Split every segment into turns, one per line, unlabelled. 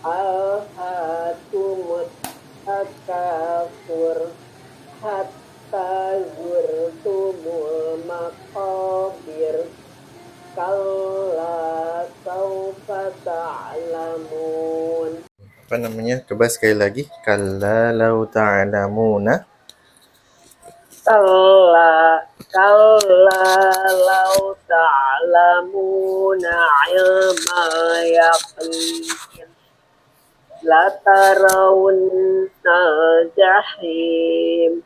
Alhaakumut takasur hatta zurtumul maqabir kalla saufa ta'lamun.
Apa namanya? Coba sekali lagi. Kalla lau ta'lamuna.
Kalla lau ta'lamuna ilmal yaqin latarawunna jahim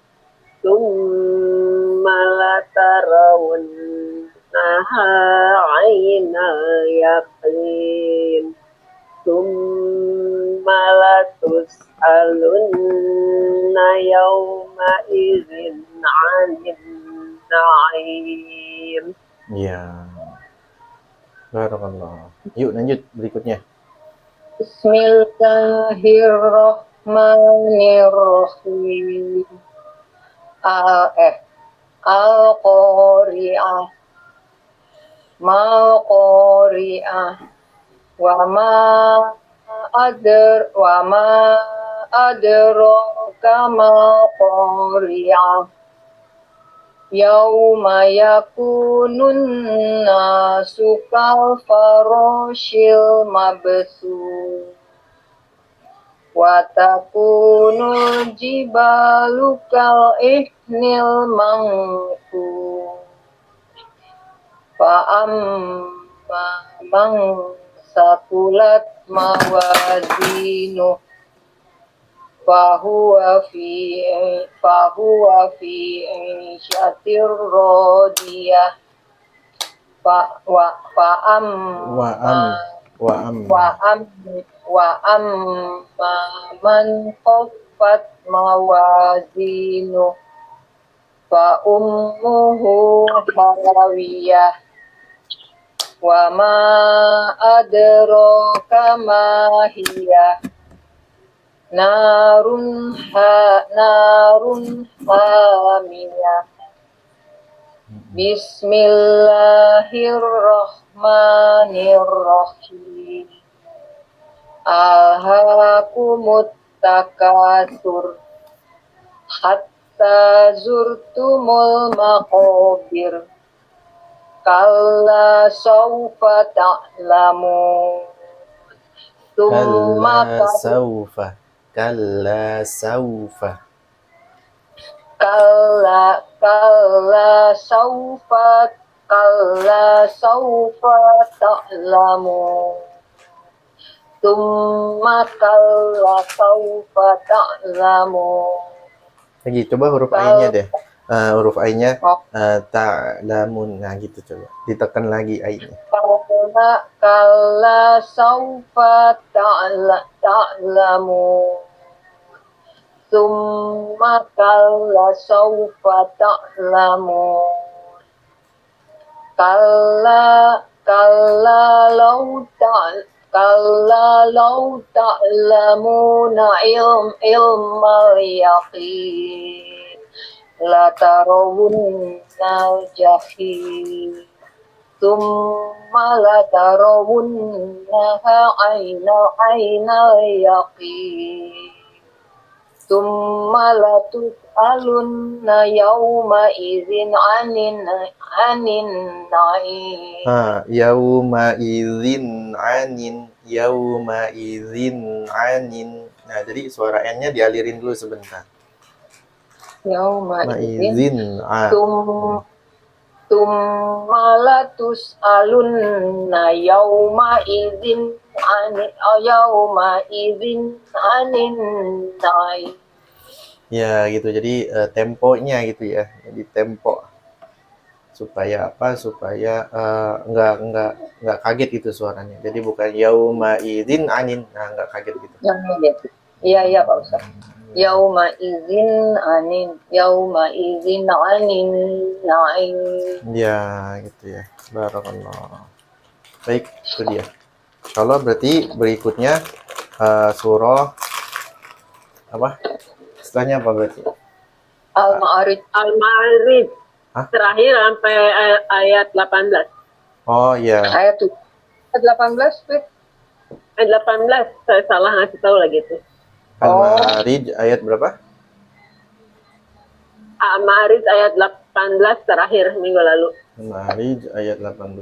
thumma latarawunnaha aynal yaqin thumma latus'alunna yawma idzin 'anil na'im.
Ya. Barakallah. Yuk lanjut berikutnya.
Bismillahirrahmanirrahim. Al-Qari'ah. Mal-Qari'ah. Wa ma adraka mal-Qari'ah. Yauma yakunun nasu kal farashil mabthus wa takunul jibalu kal ihnil manfus fa amma man sakulat mawazinu fahuwa fi isyatir radiyah wa amma man khaffat mawazinu fa ummuhu hawiyah wa ma adraka ma hiya narun hamiyah. Bismillahirrahmanirrahim. Alhaakumut takasur hatta zurtumul maqabir kalla saufa ta'lamun
Kalla saufa. Kalla saufa.
Kalla saufa ta'lamun Tsumma kalla saufa ta'lamun.
Lagi coba huruf A-nya deh. Huruf A-nya ta'lamun. Nah gitu coba. Ditekan lagi A-nya.
Kalla saufa ta'lamun. Tsumma kalla saufa ta'lamun. Kalla law ta'lamuna ilmal yaqin latarawunnal jahim tsumma latarawunnaha aynal yaqin tsumma latus'alunna yawma idzin 'anin na'im.
Yauma idzin anin. Nah, jadi suara N-nya dialirin dulu sebentar.
Yauma
idzin
tsumma latus'alunna yawma idzin 'anin na'im.
Ya, gitu. Jadi temponya gitu ya. Jadi tempo supaya apa? Supaya nggak kaget gitu suaranya. Jadi bukan yauma idzin anin. Nah, nggak kaget gitu.
Iya Pak Ustaz. Yauma idzin anin na'im.
Ya, gitu ya. Barakallah. Baik, itu dia. Kalau berarti berikutnya surah apa? Setelahnya apa berarti?
Al-Ma'arij. Terakhir sampai ayat 18.
Oh iya.
Ayat 18, Fit. Ayat 18, saya salah ngasih tahu lagi tuh.
Al-Ma'arij ayat berapa?
Ma'arij ayat 18 terakhir minggu lalu.
Al-Ma'arij ayat 18.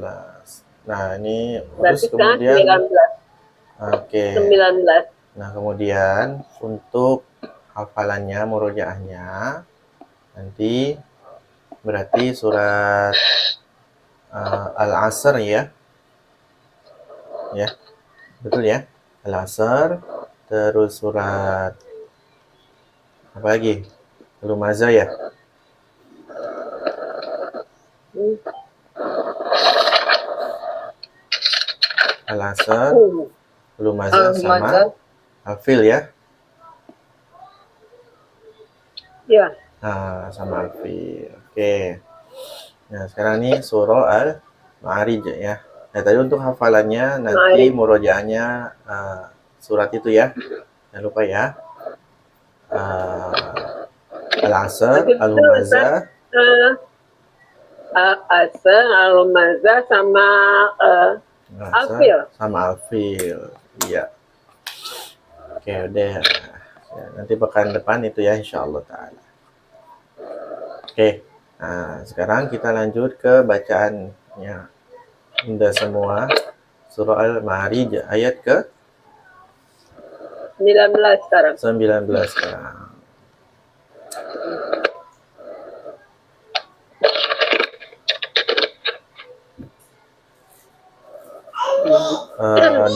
Nah, ini terus
Berarti sekarang
kemudian
19.
oke.
19.
Nah, kemudian untuk hafalannya, murojaahnya nanti berarti surat Al-Asr ya. Ya. Betul ya? Al-Asr, terus surat apa lagi? Al-Humazah ya. Al-Asr, Al-Humazah sama Al-Fil ya.
Ya.
Nah, sama Al-Fil. Oke. Nah, sekarang ini surah Al-Ma'arij ya. Nah, tadi untuk hafalannya nanti murojaahnya surat itu ya. Jangan lupa ya. Al-Asr, Al-Humazah,
Al-Asr, Al-Humazah sama Al-Fil.
Sama Al-Fil. Iya. Oke, udah. Ya, nanti pekan depan itu ya insyaallah taala. Oke. Nah, sekarang kita lanjut ke bacaannya. Udah semua surah Al-Ma'arij ayat ke
19 sekarang.
19 sekarang.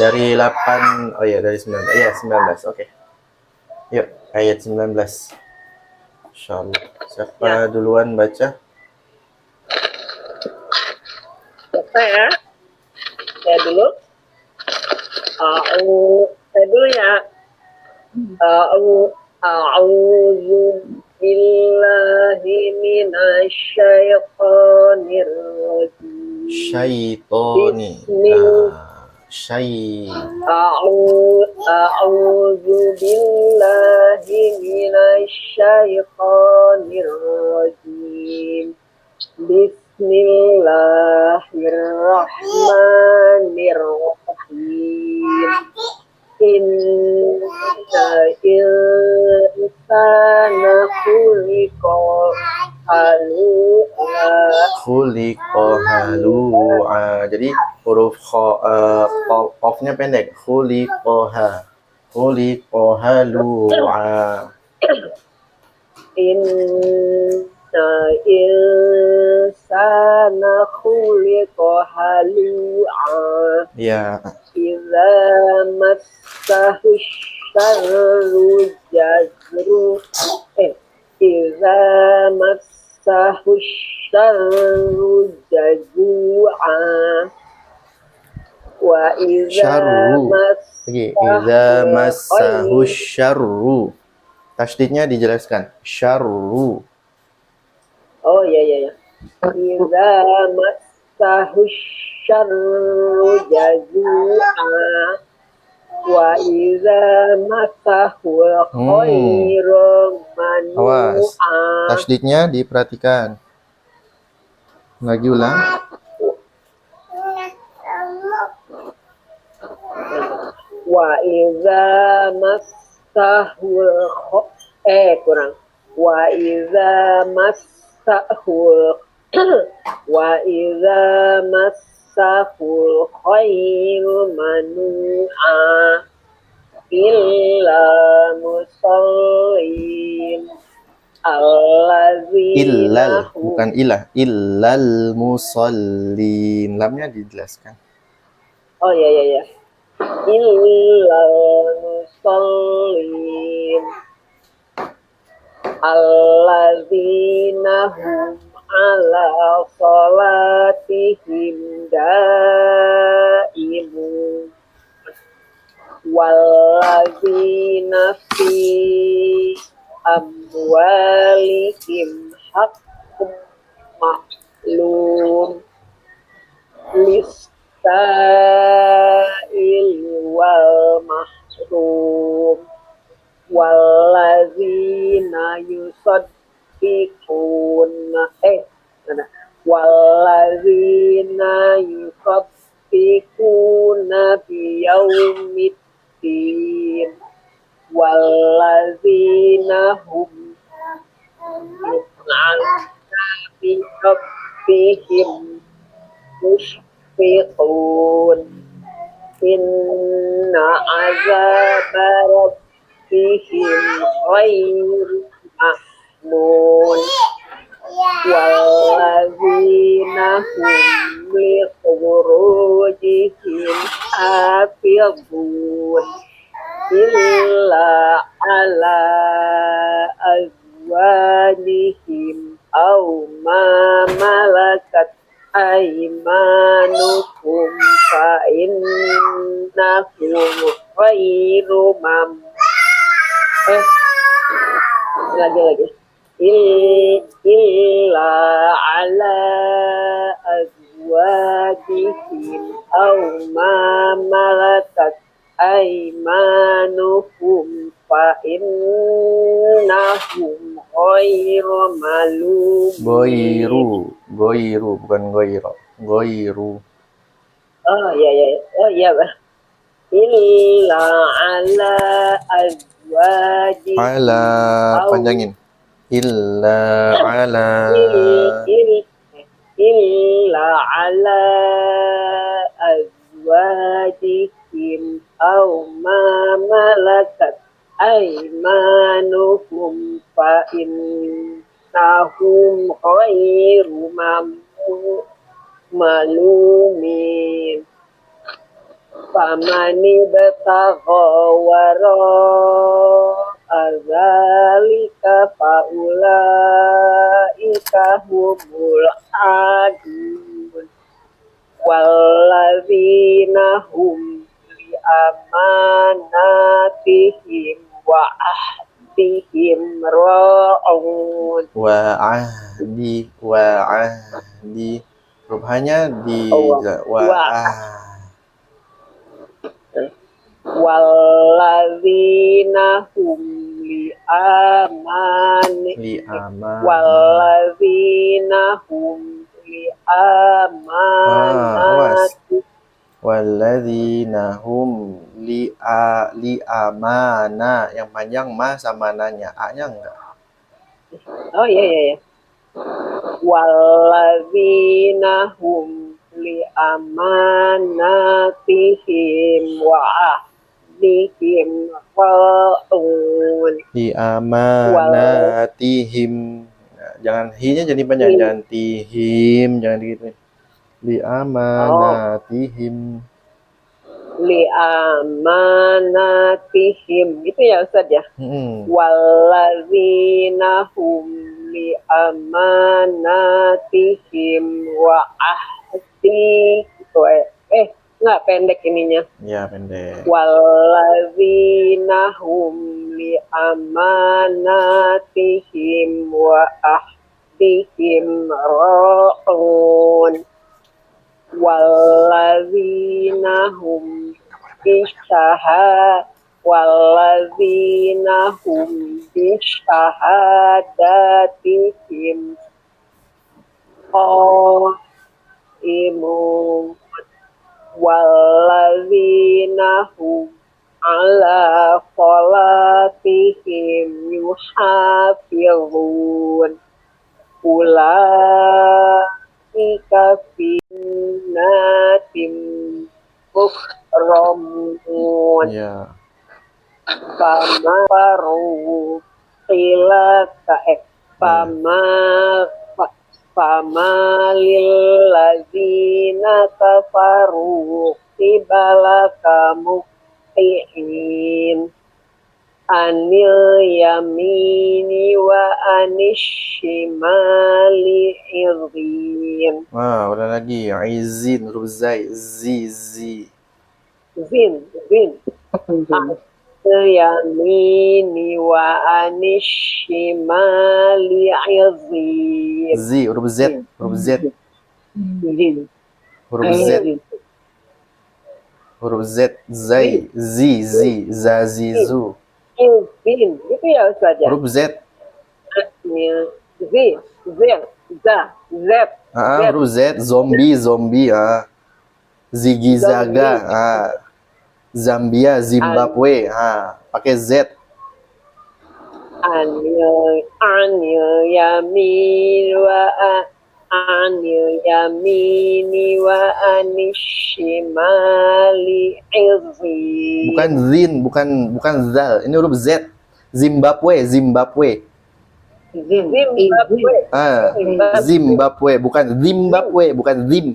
Dari 8 oh ya dari 19 ya 19 oke. Yuk ayat 19 insyaallah. Siapa duluan baca?
Siapa ya? Saya dulu. Saya dulu ya. A'udzu billahi minasy syaithanir rajim.
Syaitoni.
A'udzu billahi minasy syaithanir rajim. Bismillahirrahmanirrahim. Inna insana
khuliqa halu'a. Jadi huruf qafnya pendek. Khuliqa halu'a.
Inna insana khuliqa halu'a.
Ya.
Iza massahu syarru jazru. Iza massahu syarru jazua. Wa iza
massahu syarru. Tasydidnya dijelaskan. Syarru.
Oh iya. Iza massahu syarru jazua. Wa iza massahu khairu manu'a.
Awas. Tasydidnya diperhatikan. Lagi ulang.
Wa iza massahu kurang. Wa iza massahu khairu manu'a illa musallin allazina
bukan ilah, illal musallin. Lamnya dijelaskan.
Oh iya. Illal musallin allazina hum ala salatihim daimun wallazina fi amwalihim haqqun ma'lum lis-sa'il wal mahrum wallazina yusaddiquna wallazina muwafikuna biyaumiddin wallazina hum an rabbihim mushfiqun inna azaba rabbihim ghairu ma'mun wallazina hum liqurujihim hafizun illa ala azwajihim aw ma malakat aymanuhum fa innahum ghairu lagi illa ala azwajihim aw ma malakat aymanuhum fa innahum ghairu malum.
Goiru bukan goiro. Goiru.
Oh iya illa ala azwajihim
Ala panjangin. Illa ala
illa ala azwajihim aw ma malakat aymanuhum fa innahum ghairu malumin famani batagha wara'a dzalika faulaika humul adun walladzina hum li amanatihim wa ahdihim ra'un
wa ahdi rupanya di
walladzina hum li amanati
walladzina hum li amana yang panjang ma sama nanya a-nya enggak.
Oh iya walladzina hum li amanatihim wa ahdihim ra'un.
Li amanatihim. Nah, jangan hi-nya jadi panjang, jangan tihim, jangan gitu. Li amanatihim.
Li amanatihim. Itu ya Ustaz ya? Walladzina hum li amanatihim wa ahdi enggak pendek ininya.
Ya, pendek.
Walladzina hum li amanatihim wa ahdihim ra'un walladzina hum bishahadatihim qaimun walladzina hum ala salatihim yuhafizun ulaika fi jannatin mukramun.
Ya.
Fama faru fama lillazina kafaru qibalaka muhti'in anil yamini wa anishimali izin.
Udah lagi izin huruf zai
Zin anil yamini wa anishimali izin.
huruf z
Zin
huruf z zai zazizu.
Izin itu ya Ustaz ya.
Huruf z.
Z.
Huruf z zombie Zigizaga, Zambia, Zimbabwe, pakai Z.
Anil yamin wa anil yamini wa anishimali izin.
Bukan zin, bukan zal. Ini huruf Z. Zimbabwe, Zimbabwe. Zimbabwe, bukan Zimbabwe, bukan zim,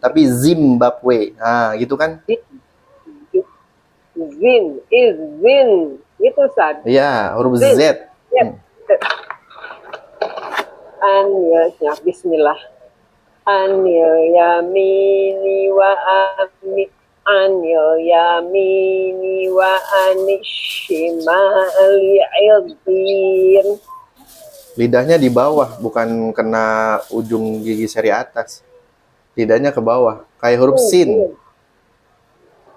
tapi Zimbabwe. Gitu kan?
Zin, itu Sad.
Iya, huruf Z.
Ya, bismillah. Anil yamini wa anishimali izin.
Lidahnya di bawah, bukan kena ujung gigi seri atas. Lidahnya ke bawah, kayak huruf sin.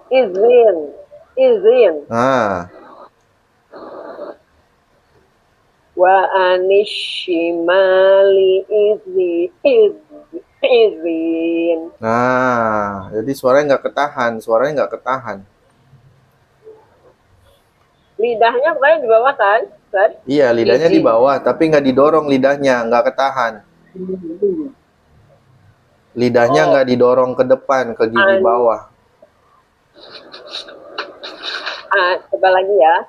Izin. Wa anishimali izin.
Jadi suaranya nggak ketahan.
Lidahnya pokoknya di bawah kan?
Iya, lidahnya di bawah, tapi nggak didorong lidahnya, nggak ketahan. Lidahnya nggak didorong ke depan, ke gigi bawah.
Coba lagi ya.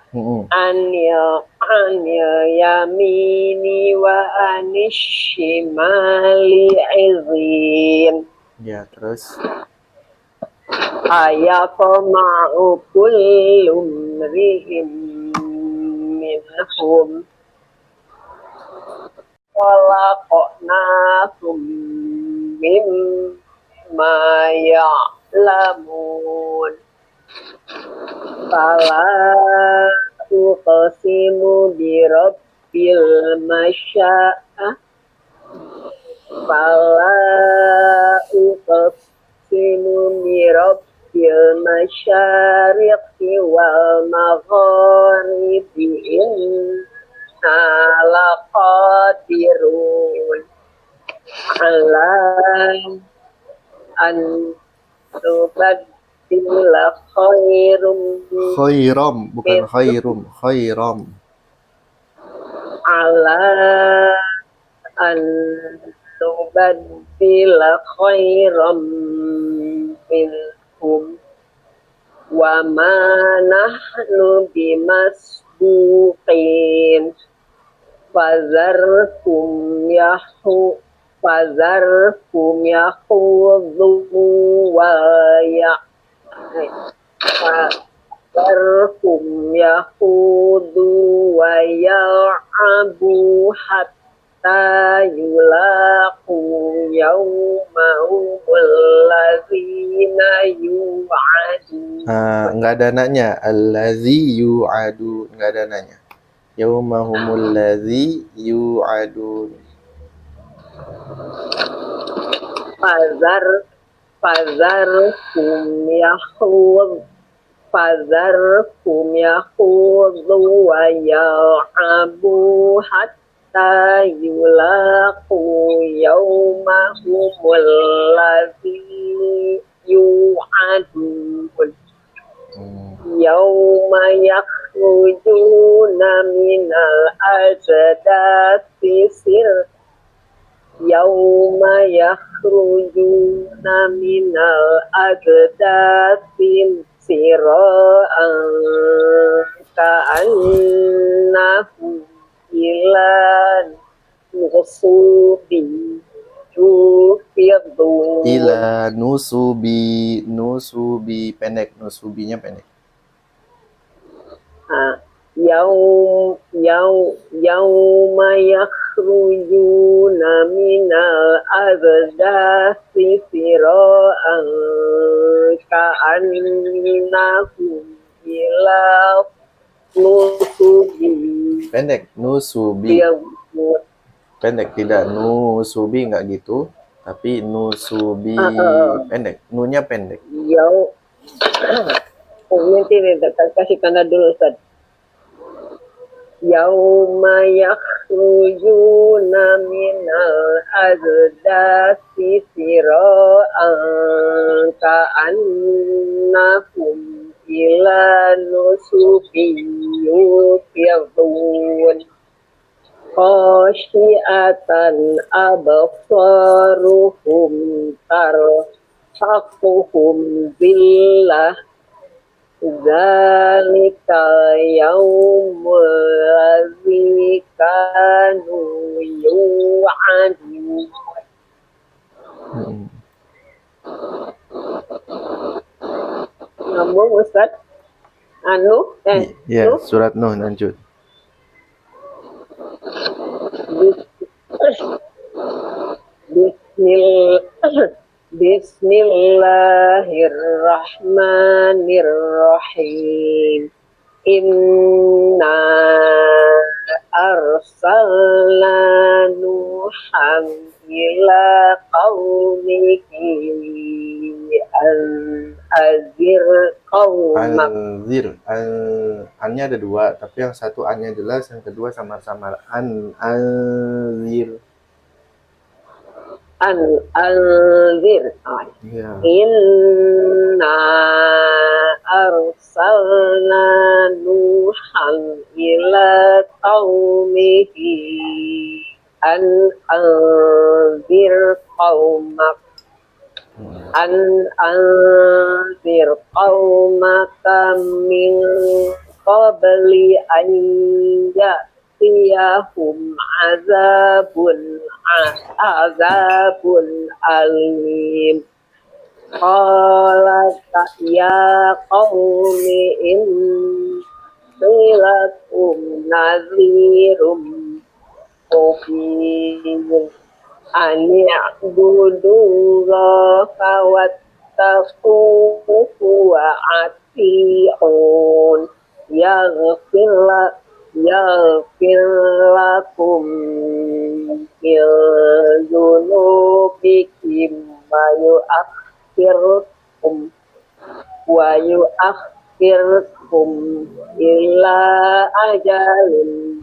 Anil yamini wa anishimali izin.
Ya, terus.
Ayatma'u kullu mri'in minhum khalaqnahum mimma ya'lamun. Fala uqsimu bi rabbil masya'ah. Fala uqsimu bi rabbil masyariqi wal magharibi inna laqadirun ala an nubaddila
khairum, bukan khairum.
Ala an nubaddila khairum minhum wa ma nahnu bimasbuqin fazarhum yakhudhu wa yal'abu hatta yulaqu yawmahum allazina yu'adun.
Nggak ada nanya. Allazi yu'adun, nggak ada nanya. Yaumahumul ladzi yu'adun.
Fazarhum yakhudhu wa yal'abu hatta yulaqu yawmahumul ladzi yu'adun. Yawma yakhrujuna minal ajdasi Yawma yakhrujuna minal ajdasi sira'an ka'annahum ila nusubin yufidun.
Ila nusubi pendek, nusubinya pendek.
Yawma yakhrujuna minal azdasi sira'an ka'annahum ila nusubi.
Pendek, nusubi. Pendek, tidak nusubi, nggak gitu. Tapi nusubi pendek, nunya pendek.
Nanti kasih tanda dulu Ustaz. Yauma yakhrujuna minal azdasi sira'an ka'annahum ila nusubin yufidun khasyiatan absaruhum tarhaquhum billah zalika yaumul ladzi kanu yu'adun. Ngomong Ustaz
Ya, surat Nuh lanjut.
Bismillahirrahmanirrahim. Inna arsalna Nuhan ila qaumihi an azir qaumak.
Annya ada dua, tapi yang satu annya jelas, yang kedua samar-samar. Anzir. Ya.
Inna arsalna Nuhan ila qaumihi an anzir qaumak anzir qaumaka min qabli an ya'tiyahum azabun alim. Qala ya qaumi inni lakum nadhirum mubin an ya'budullaha wattaquhu wa ati'un yaghfir lakum min dhunubikum wa yu'akhirkum ila ajalin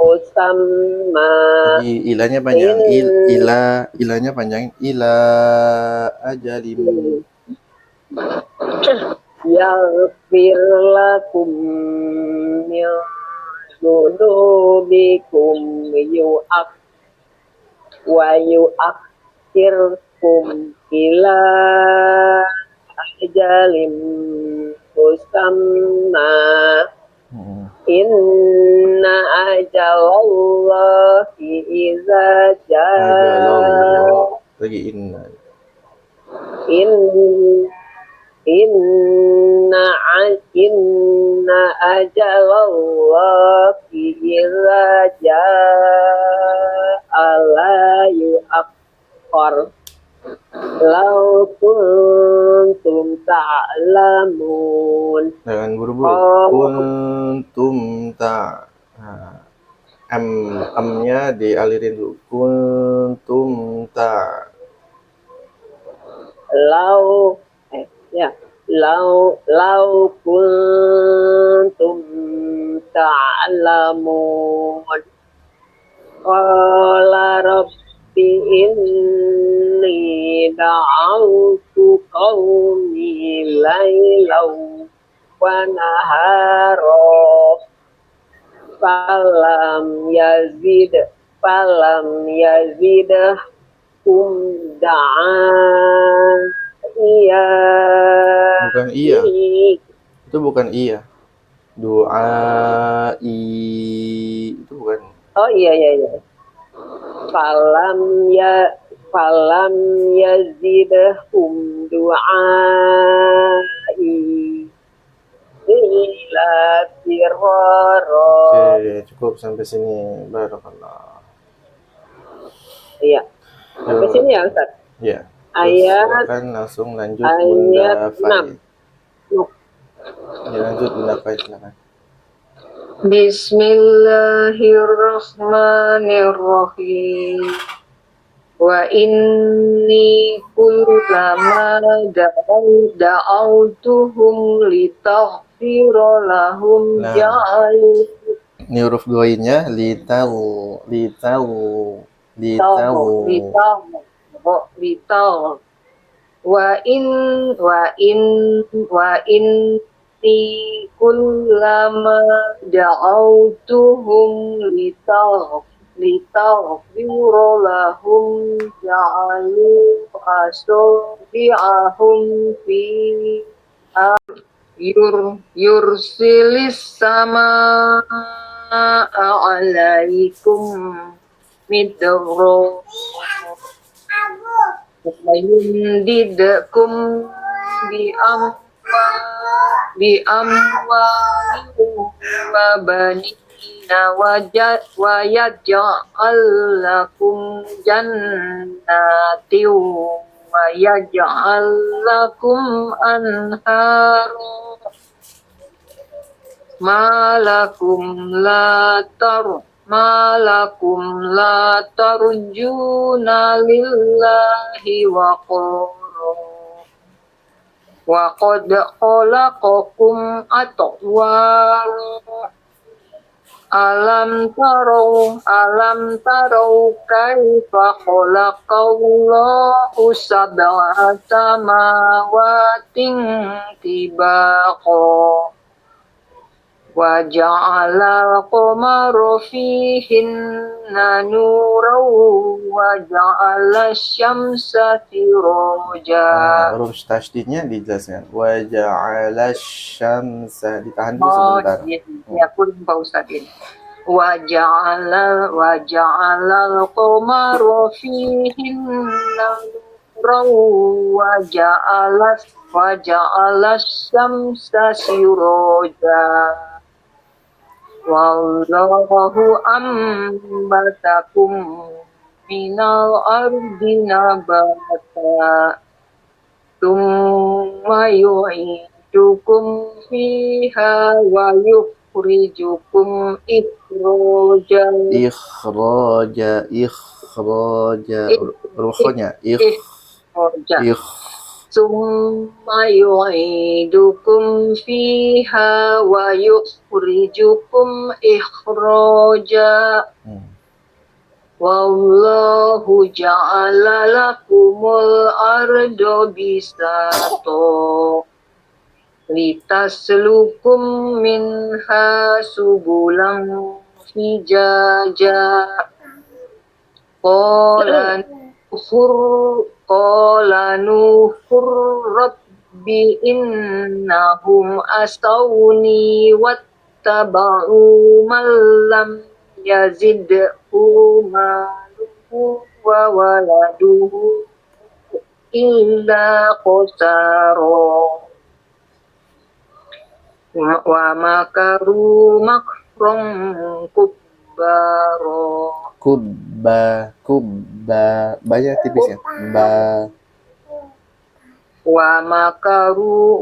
musamma.
Ilahnya panjang. Ilahnya panjang. Ila ajalim.
Yaghfir lakum min dhunubikum wa yu'akhirkum ila ajalin musamma. Inna ajalallahi iza jaa.
Lagi inna
ajalallahi iza jaa la yu'akhkhar. Lau kuntum ta'lamun.
Jangan buru-buru. Kuntum ta. M-nya dialirin dulu. Kuntum ta.
Lau kuntum ta'lamun. Qala rabbi inni da'awtu qaumi laylaw wa nahara falam yazidhum iya.
Bukan iya. Itu bukan iya. Doa itu bukan.
Oh iya. Falam yazidhum du'ai illa firara.
Oke, cukup sampai sini. Barakallah.
Iya. Sampai sini ya, Ustaz?
Iya.
Ayat
silakan langsung lanjut
Bunda
Faid. Ya, lanjut Bunda Faid, silakan.
Bismillahirrahmanirrahim. Wa inni kullama da'awtuhum litaghfira lahum
Ini huruf goinnya lital, lital, lital.
lital. Wa in wa in wa in ti kullama da'autuhum litaghfira lahum ja'alu asabi'ahum fi yursilis sama alaikum midro yumdidkum bi amwalin wa banina wa yaj'al lakum jannatin wa yaj'al lakum anhara malakum la tarjuna lillahi wa qad khalaqakum atwara alam tarau kaifa khalaqallahu sab'a samawatin tibaqa wa ja'ala al-qamara fihinna nuran wa ja'ala asy-syamsa siraja.
Huruf tasydidnya dijelaskan. Wa ja'ala asy-syamsa, ditahan dulu sebentar.
Ya, kurang Pak Ustadz. Wa ja'ala al-qamara fihinna nuran wa ja'ala asy-syamsa siraja. Wallahu ambatakum minal ardi nabata thumma yu'idukum fiha wa yukhrijukum ikhraja.
Ruhnya
Summa yu'idukum fiha wa yukhrijukum ikhraja. Wallahu ja'ala lakumul arda bisato litaslukum minha subulan fijaja. Qala nuhur rabbi innahum asawni wattaba'u man lam yazidhu maluhu wa waladuhu illa khosaro wa makaru makrom kubbaro.
Kubba banyak tipis ya.
Wa makaru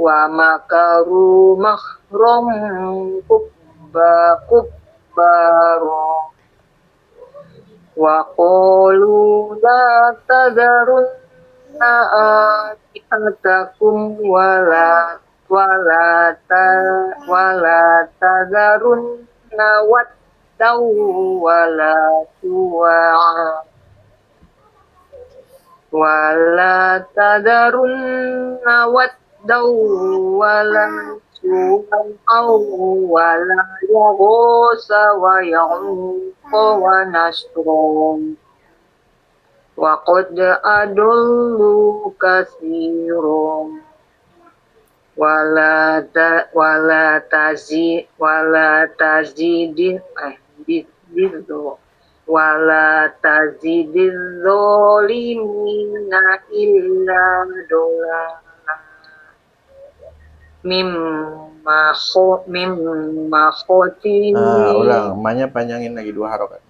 makrom kubbaro. Wa qalu la tadarunna alihatakum wala tadarunna wala suwa'a wala tadarunna waddaw wala suwa'a wala yaghusa wa ya'uqa wa nasra wa qad adallu katsiran wala tazidil zolimina illa dolala mimma khoti.
Ulang, ma-nya panjangin lagi 2 harokat.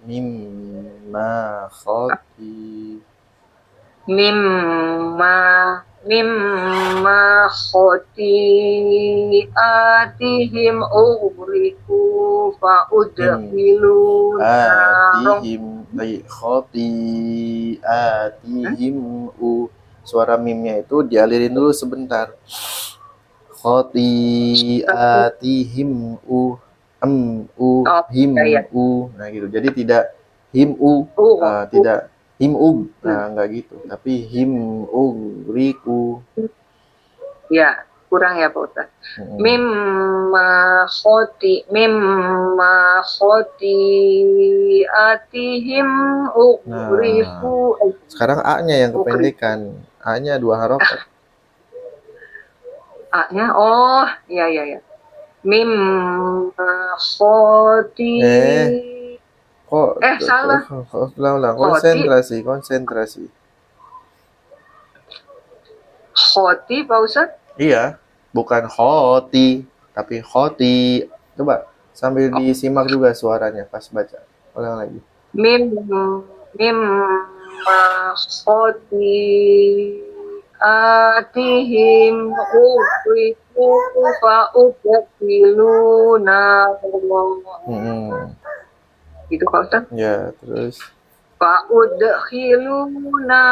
Mimma
khoti'atihim ughriqu fa'udkhilu
khoti'atihim suara mimnya itu dialirin dulu sebentar. Khoti'atihim u,
Oh,
him,
iya.
u. Nah gitu. Jadi tidak him, u, tidak him, nggak gitu. Tapi him, u, riku.
Ya, kurang ya Pak Ustadz.
Mm-mm.
Mimma khoti atihim ugrifu.
Sekarang A-nya yang kependekan. A-nya 2 harokat.
A-nya, oh, iya. Mimma khoti.
Kok
salah.
ulang, konsentrasi.
Khoti Pak Ustadz?
Iya, bukan khoti, tapi khoti. Coba sambil disimak juga suaranya pas baca. Ulang lagi.
Mimma khoti atihim ugrifu fa'udkhiluna. Itu Pak Ustadz?
Ya, terus
fa'udkhiluna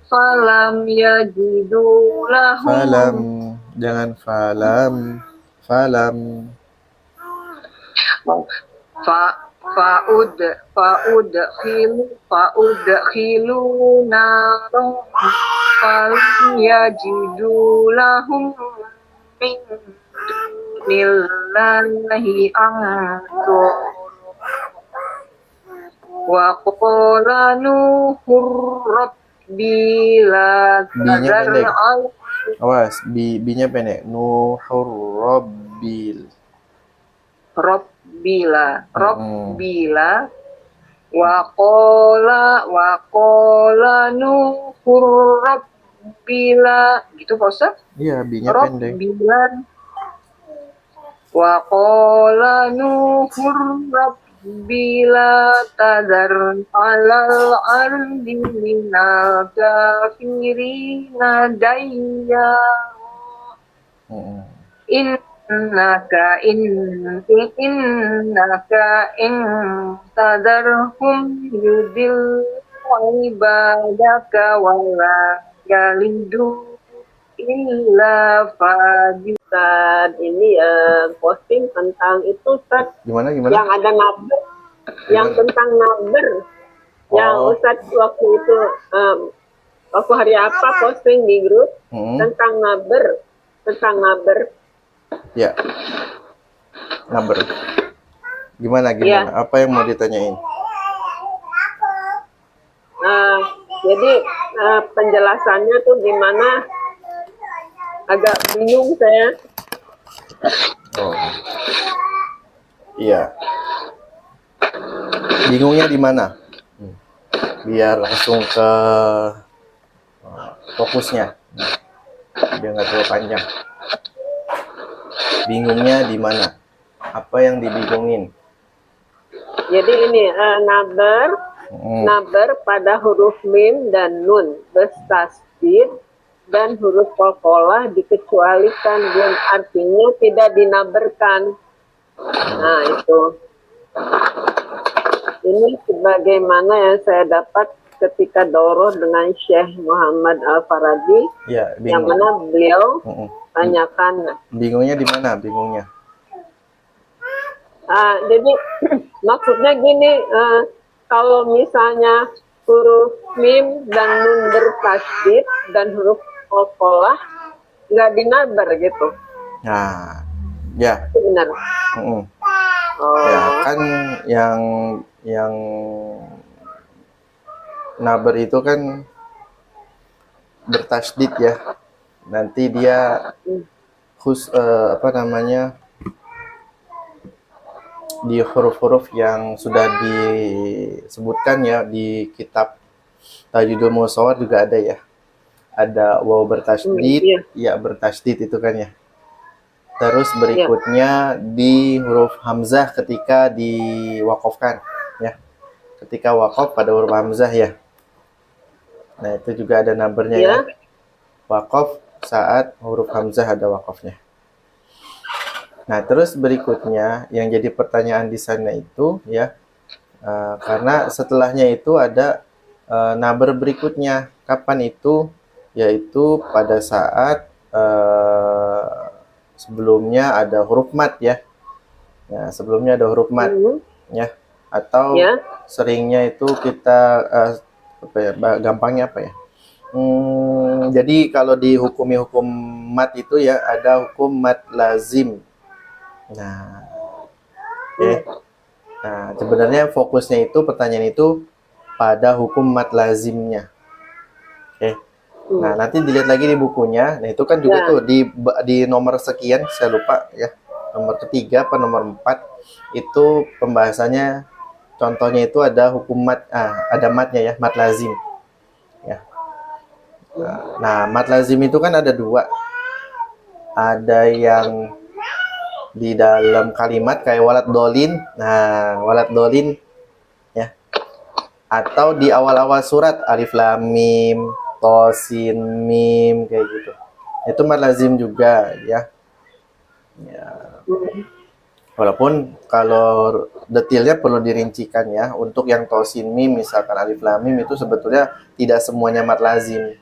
falam yajidu lahum.
falam, jangan falam. Fa'udkhiluna
falam yajidu lahum min dunillahi ansor. Wa qala Nuhur Bila
B-nya pendek.
al
Awas, B-nya pendek. Nuhur Rabbil.
Rabbila wa qala Nuhur Rabbila, gitu Pak Ustaz?
Iya, B-nya pendek.
Wa qala Nuhur Bila tadar alal ardi minal kafirina dayya innaka in tadarhum yudil ibadaka wala yalidu illa fajir.
Ini posting tentang itu, Ustaz.
Gimana?
Yang ada naber, yang tentang naber. Yang Ustaz waktu itu, waktu hari apa posting di grup tentang naber.
Ya, naber. Gimana?
Ya.
Apa yang mau ditanyain?
Jadi penjelasannya tuh gimana? Agak bingung saya.
Oh, iya. Bingungnya di mana? Biar langsung ke fokusnya. Biar nggak terlalu panjang. Bingungnya di mana? Apa yang dibingungin?
Jadi ini naber pada huruf mim dan nun bertasdid dan huruf qalqalah dikecualikan, yang artinya tidak dinaberkan. Nah itu. Ini sebagaimana yang saya dapat ketika doroh dengan Syekh Muhammad Al-Farabi,
ya,
yang mana beliau tanyakan.
Bingungnya di mana? Bingungnya?
Jadi maksudnya gini, kalau misalnya huruf mim dan nun bertasdid dan huruf qalqalah nggak dinaber gitu.
Nah, ya.
Benar.
Ya kan yang naber itu kan bertasdid ya. Nanti dia di huruf-huruf yang sudah disebutkan ya di kitab Tajwidul Mushawwar juga ada ya. Ada waw bertasdid, ya bertasdid itu kan ya. Terus berikutnya di huruf hamzah ketika diwakafkan ya. Ketika wakaf pada huruf hamzah ya. Nah, itu juga ada numbernya ya. Wakaf saat huruf hamzah ada wakafnya. Nah, terus berikutnya yang jadi pertanyaan di sana itu ya, karena setelahnya itu ada number berikutnya. Kapan itu? Yaitu pada saat sebelumnya ada huruf mat ya. Nah, sebelumnya ada huruf mat, ya. Atau
Ya.
seringnya itu kita apa ya, gampangnya apa ya? Jadi kalau di hukum mat itu ya ada hukum mat lazim. Nah, oke. Nah, sebenarnya fokusnya itu pertanyaan itu pada hukum mat lazimnya. Oke. Nah, nanti dilihat lagi di bukunya. Nah, itu kan juga tuh di nomor sekian, saya lupa ya. Nomor ketiga apa nomor 4 itu pembahasannya, contohnya itu ada hukum mat, ada matnya ya, mat lazim. Ya. Nah, mat lazim itu kan ada dua. Ada yang di dalam kalimat kayak walad dolin. Nah, walad dolin ya. Atau di awal-awal surat alif lam mim, to sin mim kayak gitu. Itu mat lazim juga ya. Ya. Walaupun kalau detailnya perlu dirincikan ya. Untuk yang to sin mim misalkan alif lam mim itu sebetulnya tidak semuanya mat lazim.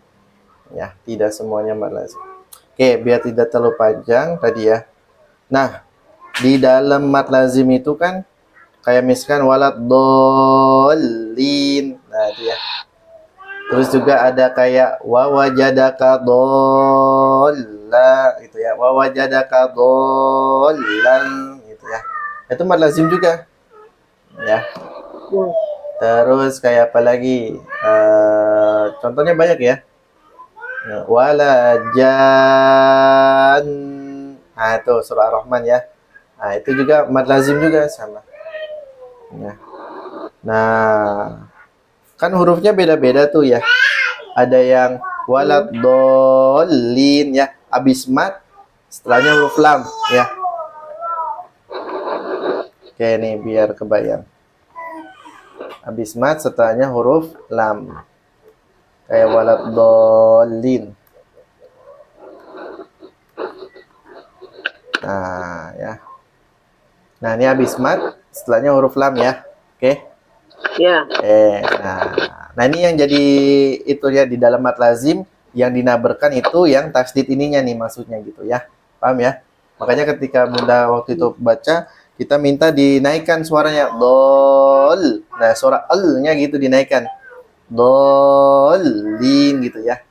Ya, tidak semuanya mat lazim. Oke, biar tidak terlalu panjang tadi ya. Nah, di dalam mat lazim itu kan kayak misalkan walad dolin. Nah, itu ya. Terus juga ada kayak wa wajadaka dolla gitu ya. Wa wajadaka dollan gitu ya. Itu mat lazim juga. Ya. Terus kayak apa lagi? Contohnya banyak ya. Walajan. Nah, itu surah Ar-Rahman ya. Nah, itu juga mad lazim juga sama. Ya. Nah, kan hurufnya beda-beda tuh ya. Ada yang walad dolin ya, abis mad setelahnya huruf lam ya. Oke nih biar kebayang. Abis mad setelahnya huruf lam. Kayak walad dolin. Nah, ya. Nah, ini habis mat, setelahnya huruf lam ya. Oke?
Ya.
Nah, ini yang jadi itu ya di dalam mat lazim yang dinaberkan itu yang tasdid ininya nih maksudnya gitu ya. Paham ya? Makanya ketika Bunda waktu itu baca, kita minta dinaikkan suaranya dol. Nah, suara l-nya gitu dinaikkan. Dolin gitu ya.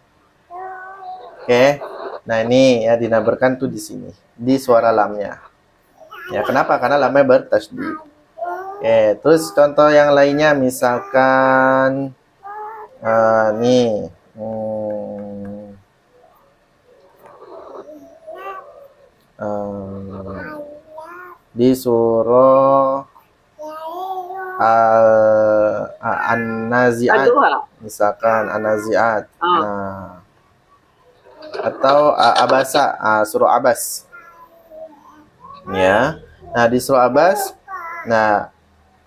Oke. Nah, ini ya dinaberkan tuh di sini, di suara lamnya. Ya, kenapa? Karena lamnya bertasydid. Oke, terus contoh yang lainnya misalkan nih di surah An-Nazi'at misalkan An-Nazi'at. Nah, atau Abasa, surah Abas. Ya. Nah, di surah Abas, nah,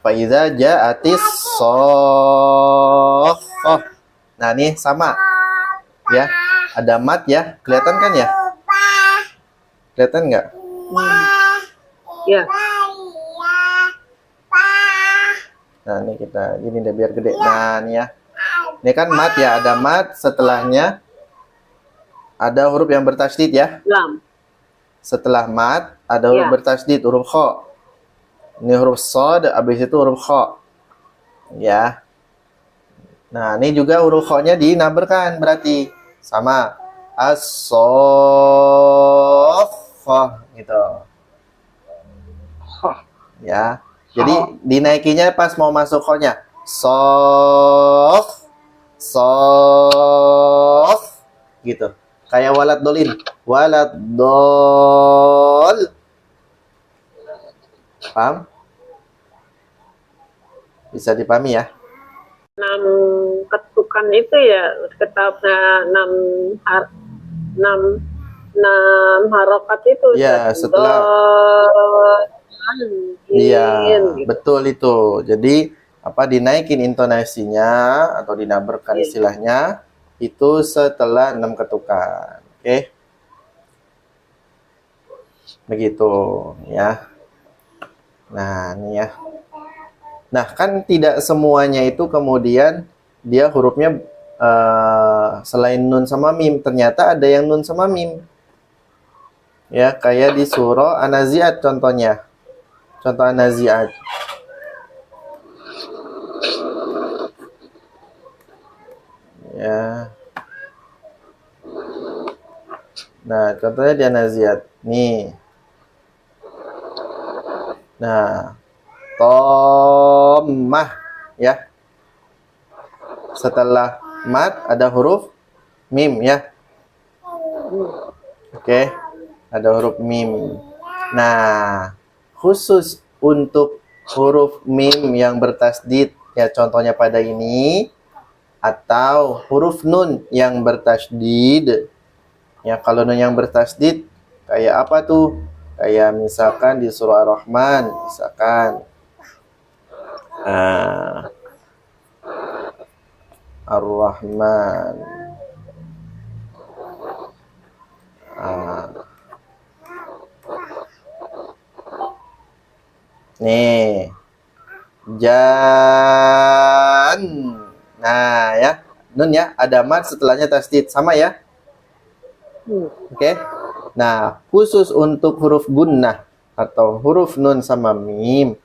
fa idza ja'atis shakhah. Nah, ini sama. Ya. Ada mat ya. Kelihatan kan ya? Kelihatan nggak?
Ya.
Nah, ini kita gini deh biar gede. Nah, ini ya. Ini kan mat ya, ada mat setelahnya ada huruf yang bertasydid ya.
Lam.
Setelah mat ada huruf bertasydid, huruf kha. Ini huruf shad, habis itu huruf kha. Ya. Nah, ini juga huruf kha-nya dinaberkan berarti sama as-saffah gitu. Ya. Jadi dinaikinya pas mau masuk kha-nya. Sof gitu. Kayak walad dolin. Walad dol. Paham? Bisa dipahami ya?
6 ketukan itu ya, ketapnya 6 harokat itu.
Ya, setelah iya, betul itu. Jadi apa dinaikin intonasinya atau dinaberkan istilahnya itu setelah 6 ketukan. Oke. Begitu ya. Nah, ini ya. Nah, kan tidak semuanya itu kemudian dia hurufnya selain nun sama mim, ternyata ada yang nun sama mim. Ya, kayak di surah An-Nazi'at contohnya. Contoh naziat. Ya. Nah, contohnya dia naziat. Nih. Nah, Dhammah ya. Setelah mat ada huruf mim ya. Oke. Ada huruf mim. Nah, khusus untuk huruf mim yang bertasdid ya, contohnya pada ini, atau huruf nun yang bertasdid. Ya, kalau nun yang bertasdid kayak apa tuh? Kayak misalkan di surah Ar-Rahman, misalkan Ar-Rahman. Nih, jan. Nah, ya. Nun ya, ada mat setelahnya tasdid, sama ya? Oke. Nah, khusus untuk huruf gunnah atau huruf nun sama mim,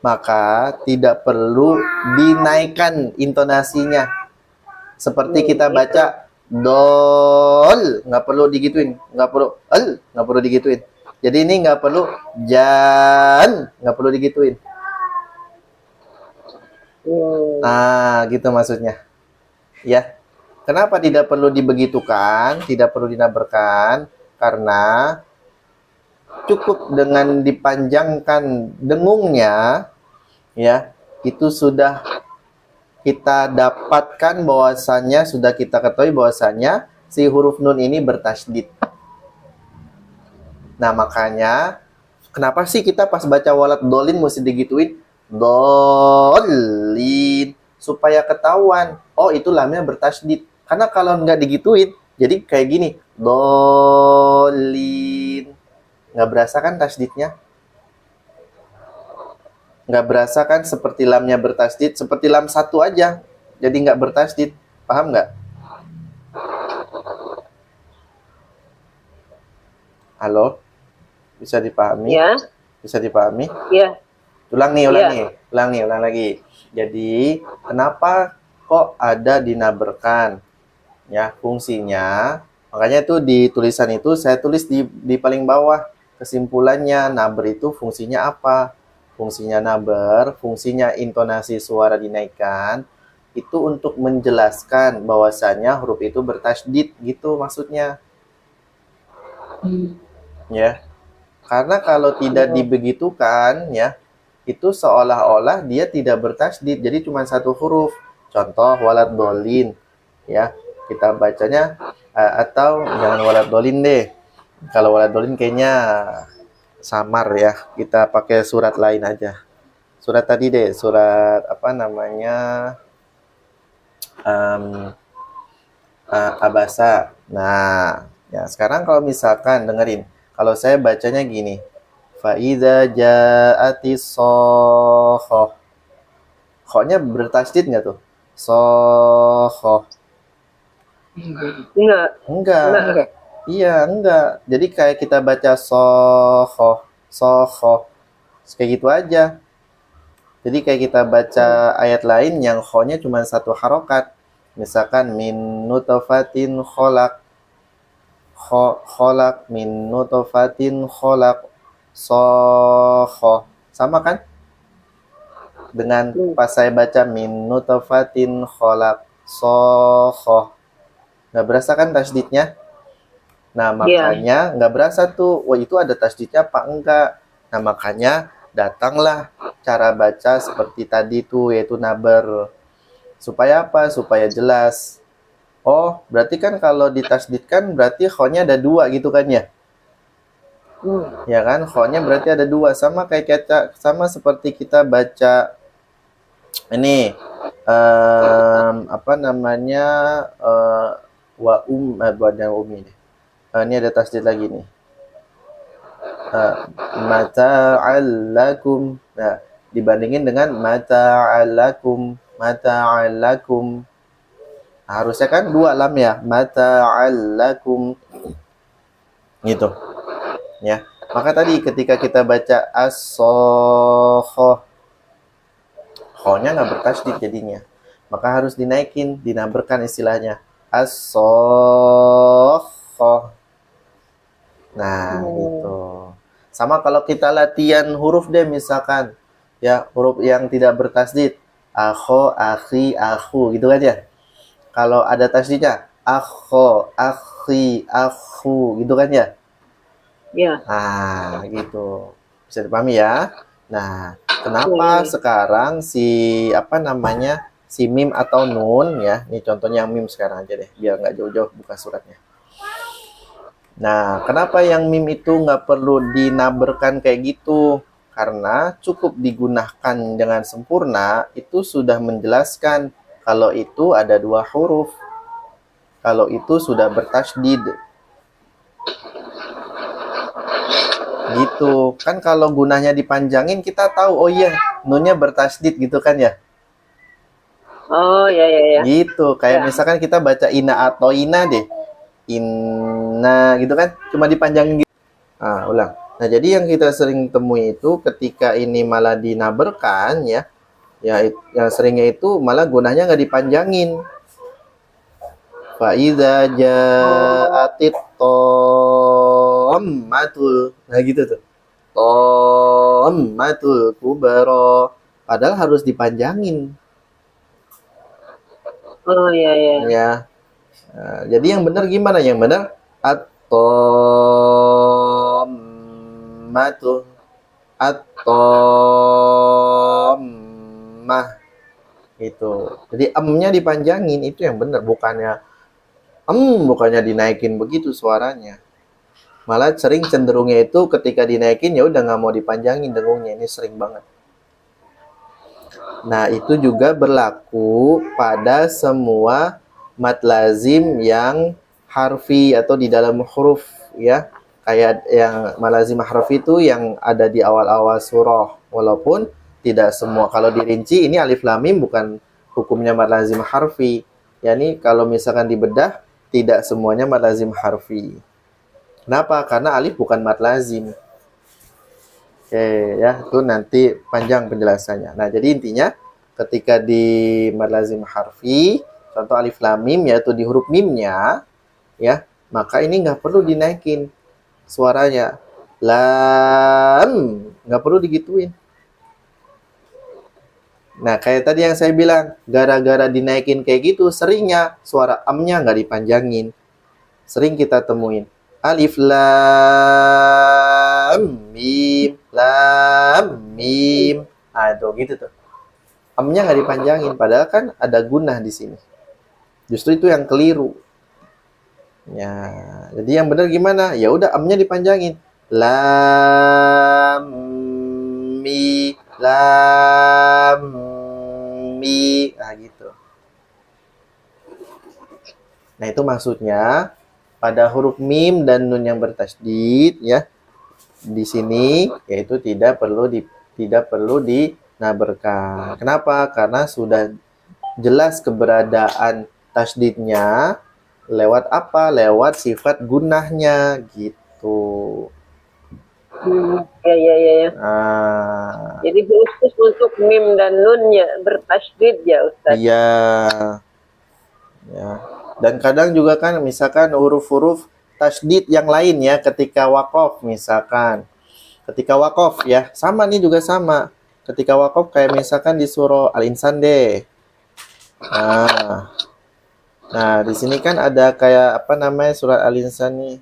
maka tidak perlu dinaikkan intonasinya. Seperti kita baca dol, nggak perlu digituin, nggak perlu nggak perlu digituin. Jadi ini nggak perlu jan, nggak perlu digituin. Nah, gitu maksudnya. Ya. Kenapa tidak perlu dibegitukan, tidak perlu dinaberkan? Karena cukup dengan dipanjangkan dengungnya, ya, itu sudah kita dapatkan bahwasannya, sudah kita ketahui bahwasannya si huruf nun ini bertasydid. Nah, makanya kenapa sih kita pas baca walad dolin mesti digituin dolin, supaya ketahuan, oh itu lamnya bertasydid. Karena kalau nggak digituin, jadi kayak gini, dolin. Nggak berasa kan tasdidnya? Nggak berasa kan seperti lamnya bertasdid, seperti lam satu aja. Jadi nggak bertasdid. Paham nggak? Halo? Bisa dipahami?
Ya.
Bisa dipahami?
Ya.
Ulang lagi. Jadi, kenapa kok ada dinaberkan? Ya, fungsinya, makanya tuh di tulisan itu saya tulis di paling bawah kesimpulannya, naber itu fungsinya apa? Fungsinya naber, fungsinya intonasi suara dinaikkan itu untuk menjelaskan bahwasanya huruf itu bertasydid gitu maksudnya. Ya. Karena kalau tidak dibegitukan ya, itu seolah-olah dia tidak bertasydid, jadi cuma satu huruf. Contoh walad dolin ya. Kita bacanya atau jangan walad dolin deh. Kalau walad dolin kayaknya samar ya. Kita pakai surat lain aja. Surat tadi deh, surat apa namanya? Abasa. Nah, ya sekarang kalau misalkan dengerin, kalau saya bacanya gini. Faiza ja'atis sohoh. Kho-nya bertasydid nggak tuh? Sohoh. Enggak. Iya, enggak. Jadi kayak kita baca sohoh, kayak gitu aja. Jadi kayak kita baca ayat lain yang kho-nya cuma satu harokat. Misalkan min nutfatin kholak. Kholak min nutfatin kholak. Sohoh. Sama kan? Dengan pas saya baca min nutfatin kholak. Sohoh. Nggak berasa kan tasdidnya? Nah, makanya nggak berasa tuh, wah itu ada tasdidnya apa enggak. Nah, makanya datanglah cara baca seperti tadi tuh, yaitu naber. Supaya apa? Supaya jelas. Oh, berarti kan kalau ditasdidkan berarti kho-nya ada dua gitu kan ya? Ya kan, kho-nya berarti ada dua. Sama kayak kita, sama seperti kita baca ini apa namanya bukan umi deh. Ini ada tasdid lagi nih. Mata'allakum. Nah, dibandingin dengan mata'allakum. Harusnya kan dua lam ya. Mata'allakum. Gitu. Ya. Maka tadi ketika kita baca as-sokhoh, ho-nya nggak bertasydid jadinya. Maka harus dinaikin, dinaberkan istilahnya. As-sokhoh. Nah, gitu. Sama kalau kita latihan huruf deh misalkan. Ya, huruf yang tidak bertasydid. Akho, akhi, aku, gitu kan ya. Kalau ada tasydidnya, akho, akhi, aku, gitu kan ya.
Ya.
Nah, gitu. Bisa dipahami ya. Nah, kenapa sekarang si mim atau nun ya. Ini contohnya yang mim sekarang aja deh, biar nggak jauh-jauh buka suratnya. Nah, kenapa yang mim itu nggak perlu dinaberkan kayak gitu? Karena cukup digunakan dengan sempurna, itu sudah menjelaskan kalau itu ada 2 huruf. Kalau itu sudah bertasydid. Gitu. Kan kalau gunanya dipanjangin, kita tahu, oh iya, nunnya bertasydid gitu kan ya.
Oh, ya.
Gitu. Kayak misalkan kita baca ina atau ina deh. Inna gitu kan, cuma dipanjangin gitu. Nah, ulang. Nah, jadi yang kita sering temui itu ketika ini malah dinaberkan ya, yang seringnya itu malah gunanya nggak dipanjangin. Fa idza ja'atit tammatul. Nah, gitu tuh. Tammatul kubra. Padahal harus dipanjangin.
Oh, ya.
Ya. Nah, jadi yang benar gimana? Yang benar at-tammatu. At-tammah. Gitu. Jadi em-nya dipanjangin, itu yang benar, bukannya dinaikin begitu suaranya. Malah sering cenderungnya itu ketika dinaikin ya udah nggak mau dipanjangin dengungnya, ini sering banget. Nah, itu juga berlaku pada semua mad lazim yang harfi atau di dalam huruf ya. Kayak yang mad lazim harfi itu yang ada di awal-awal surah. Walaupun tidak semua, kalau dirinci ini alif lam mim bukan hukumnya mad lazim harfi. Yani kalau misalkan dibedah tidak semuanya mad lazim harfi. Kenapa? Karena alif bukan mad lazim. Oke ya, itu nanti panjang penjelasannya. Nah, jadi intinya ketika di mad lazim harfi, contoh alif lam mim yaitu di huruf mimnya ya, maka ini nggak perlu dinaikin suaranya. Lam nggak perlu digituin. Nah, kayak tadi yang saya bilang, gara-gara dinaikin kayak gitu, seringnya suara am-nya nggak dipanjangin. Sering kita temuin. Alif lam mim, lam mim. Nah, itu gitu tuh. Am-nya nggak dipanjangin, padahal kan ada gunah di sini. Justru itu yang keliru. Ya, jadi yang benar gimana? Ya udah am-nya dipanjangin. Lam mi, lam mi. Nah, gitu. Nah, itu maksudnya pada huruf mim dan nun yang bertasydid ya. Di sini yaitu tidak perlu dinaberkan. Kenapa? Karena sudah jelas keberadaan tasydidnya lewat apa? Lewat sifat gunahnya gitu.
Ya.
Nah,
Jadi khusus untuk mim dan nun ya bertasydid ya Ustaz.
iya. Ya. Dan kadang juga kan misalkan huruf-huruf tasydid yang lain ya ketika waqaf misalkan. Ketika waqaf ya, sama nih juga sama. Ketika waqaf kayak misalkan di surah Al-Insan deh. Nah, di sini kan ada kayak apa namanya surat Al-Insan nih.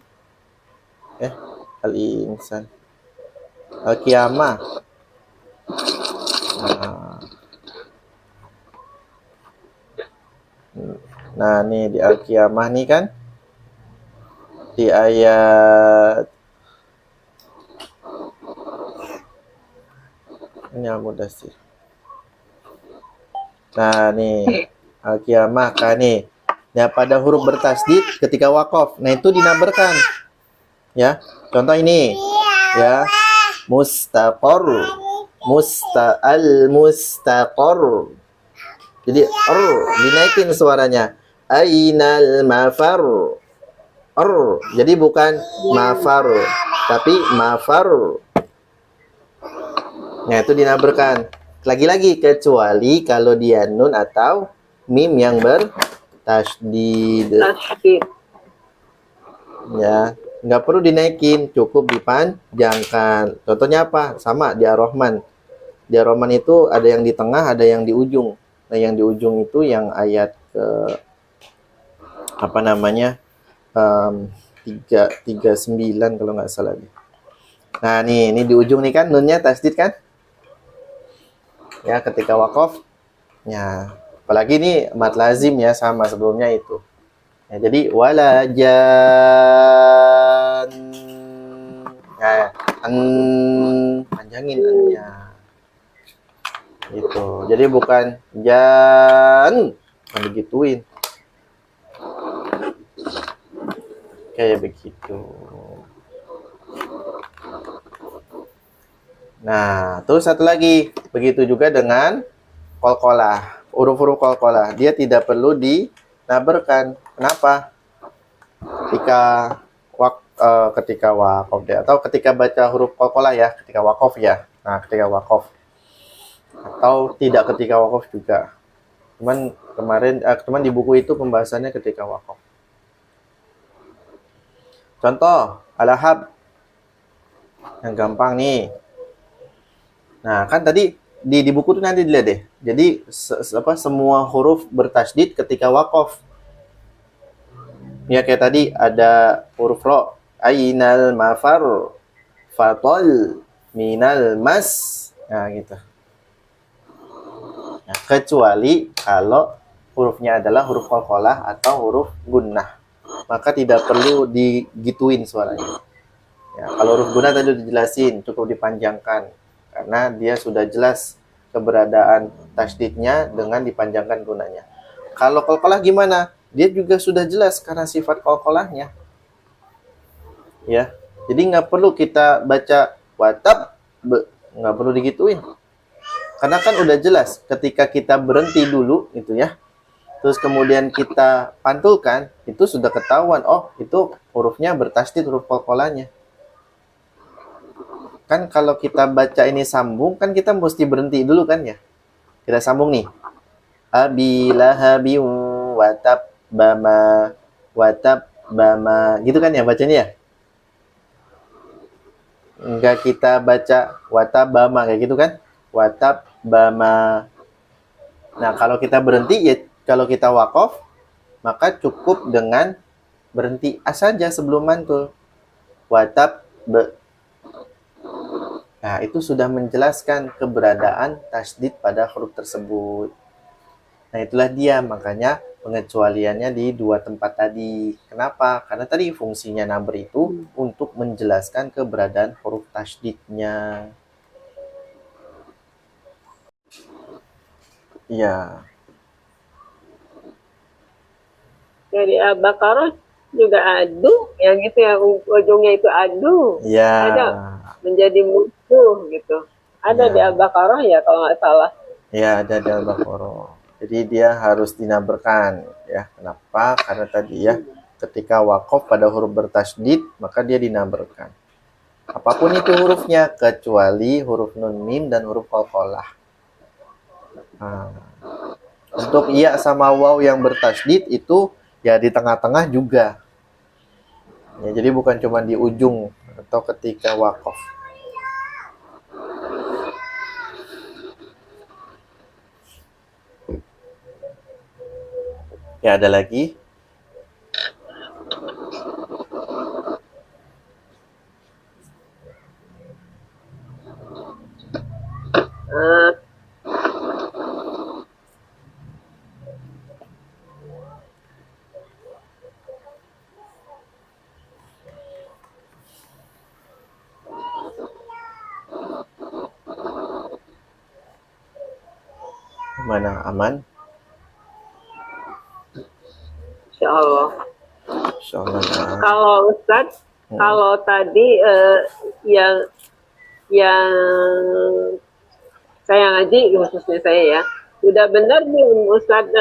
Al-Insan. Al-Qiyamah. Nah, nih di Al-Qiyamah nih kan. Di ayat ini Al-Mudaththir. Nah, nih Al-Qiyamah kan nih. Ya, pada huruf bertasydid ketika waqaf. Nah, itu dinaberkan. Ya. Contoh ini. Ya. Mustaqor. Mustaqor. Jadi dinaikin suaranya. Ainal mafar. Jadi bukan mafar, tapi mafar. Nah, itu dinaberkan. Lagi-lagi kecuali kalau dia nun atau mim yang bertasydid.
Tasydid.
Ya, nggak perlu dinaikin, cukup dipanjangkan. Contohnya apa? Sama di Ar-Rahman. Di Ar-Rahman itu ada yang di tengah, ada yang di ujung. Nah, yang di ujung itu yang ayat ke apa namanya? 339 kalau nggak salah. Nah, ini di ujung nih kan nunnya tasydid kan? Ya, ketika waqaf. Ya, apalagi ini mad lazim ya, sama sebelumnya itu. Ya, jadi walajan. Ya, panjangin annya. Gitu. Jadi bukan jan, bukan digituin. Kayak begitu. Nah, terus satu lagi, begitu juga dengan qalqalah. Huruf-huruf qalqalah, dia tidak perlu dinaberkan. Kenapa? Ketika waqaf atau ketika baca huruf qalqalah ya, ketika waqaf ya. Nah, ketika waqaf atau tidak ketika waqaf juga. Cuman di buku itu pembahasannya ketika waqaf. Contoh, al-hab. Yang gampang nih. Nah, kan tadi di buku itu nanti dilihat deh. Jadi semua huruf bertasydid ketika waqaf. Ya kayak tadi ada huruf ro, ainal mafar, fatol, minal mas. Nah, gitu. Nah, kecuali kalau hurufnya adalah huruf qalqalah atau huruf gunnah. Maka tidak perlu digituin suaranya. Ya, kalau huruf gunnah tadi udah dijelasin, cukup dipanjangkan. Karena dia sudah jelas keberadaan tasydidnya dengan dipanjangkan gunanya. Kalau qalqalah gimana? Dia juga sudah jelas karena sifat qalqalahnya. Ya, jadi nggak perlu kita baca watab, nggak perlu digituin. Karena kan udah jelas ketika kita berhenti dulu itu ya. Terus kemudian kita pantulkan, itu sudah ketahuan, oh itu hurufnya bertasydid, huruf qalqalahnya. Kan kalau kita baca ini sambung, kan kita mesti berhenti dulu kan ya. Kita sambung nih. Abilahabi watab bama gitu kan ya bacanya ya. Enggak kita baca watab bama kayak gitu kan. Watab bama. Nah, kalau kita berhenti ya, kalau kita waqaf, maka cukup dengan berhenti saja sebelum mantul. Watab Nah, itu sudah menjelaskan keberadaan tasydid pada huruf tersebut. Nah, itulah dia. Makanya pengecualiannya di dua tempat tadi. Kenapa? Karena tadi fungsinya naber itu untuk menjelaskan keberadaan huruf tasydidnya. Iya.
Dari Al-Baqarah juga adu, yang itu yang ujungnya itu adu.
Iya.
Ada menjadi musuh gitu. Ada di Al-Baqarah ya kalau nggak salah.
Ya, ada di Al-Baqarah. Jadi dia harus dinaberkan ya. Kenapa? Karena tadi ya ketika waqaf pada huruf bertasydid maka dia dinaberkan. Apapun itu hurufnya kecuali huruf nun mim dan huruf qalqalah. Nah, untuk iya sama waw yang bertasydid itu ya di tengah-tengah juga. Ya, jadi bukan cuma di ujung atau ketika waqaf. Ya, ada lagi. Mana aman?
Insyaallah.
Insyaallah.
Kalau Ustadz, kalau tadi yang saya ngaji, khususnya saya ya, sudah benar nih Ustadz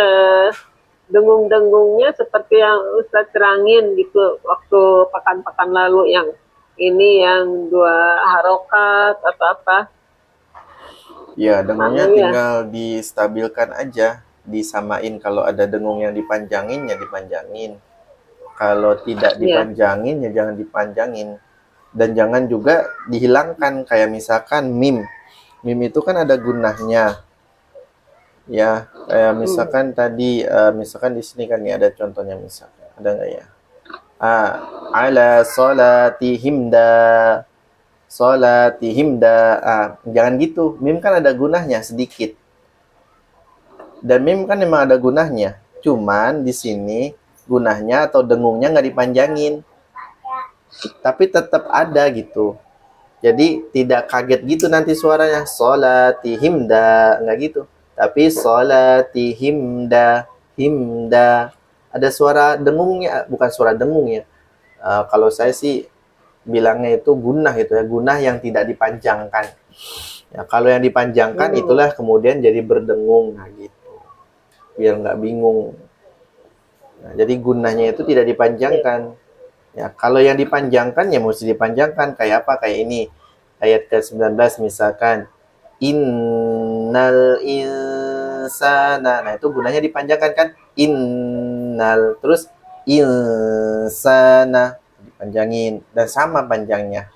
dengung-dengungnya seperti yang Ustadz terangin gitu waktu pekan-pekan lalu, yang ini yang 2 harokat atau apa.
Ya, dengungnya
Mana ya?
tinggal distabilkan aja, disamain. Kalau ada dengung yang dipanjangin, ya dipanjangin. Kalau tidak
Iya.
dipanjangin, ya jangan dipanjangin. Dan jangan juga dihilangkan, kayak misalkan mim. Mim itu kan ada gunahnya. Ya, kayak misalkan tadi, misalkan di sini kan ya ada contohnya, misalkan. Ada nggak ya? Ala sholatihim da. Sholatihim da. Jangan gitu. Mim kan ada gunahnya sedikit. Dan mim kan memang ada gunahnya. Cuman di sini gunahnya atau dengungnya nggak dipanjangin. Tapi tetap ada gitu. Jadi tidak kaget gitu nanti suaranya. Sholatihim da. Nggak gitu. Tapi sholatihim da. Himda. Ada suara dengungnya. Bukan suara dengung ya. Kalau saya sih bilangnya itu gunah itu ya. Gunah yang tidak dipanjangkan. Ya, kalau yang dipanjangkan itulah kemudian jadi berdengung. Nah gitu. Biar nggak bingung. Nah, jadi gunahnya itu tidak dipanjangkan. Ya, kalau yang dipanjangkan ya mesti dipanjangkan. Kayak apa? Kayak ini. Ayat ke-19 misalkan. Innal insana. Nah, itu gunanya dipanjangkan kan? Innal. Terus insana. Dipanjangin. Dan sama panjangnya.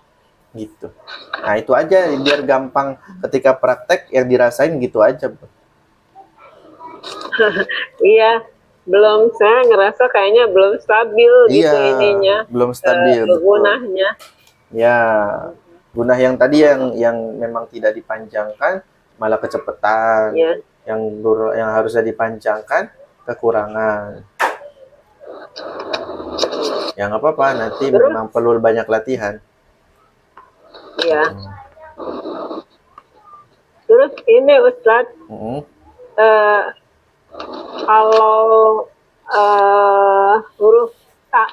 Gitu. Nah, itu aja biar gampang ketika praktek yang dirasain gitu aja.
Iya, saya ngerasa kayaknya belum stabil gitu ininya,
belum stabil, betul.
gunahnya.
Ya, gunah yang tadi yang memang tidak dipanjangkan malah kecepatan.
Ya.
Yang harusnya dipanjangkan kekurangan. Ya nggak apa-apa, nanti memang perlu banyak latihan.
Iya. Terus ini Ustadz, kalau huruf ta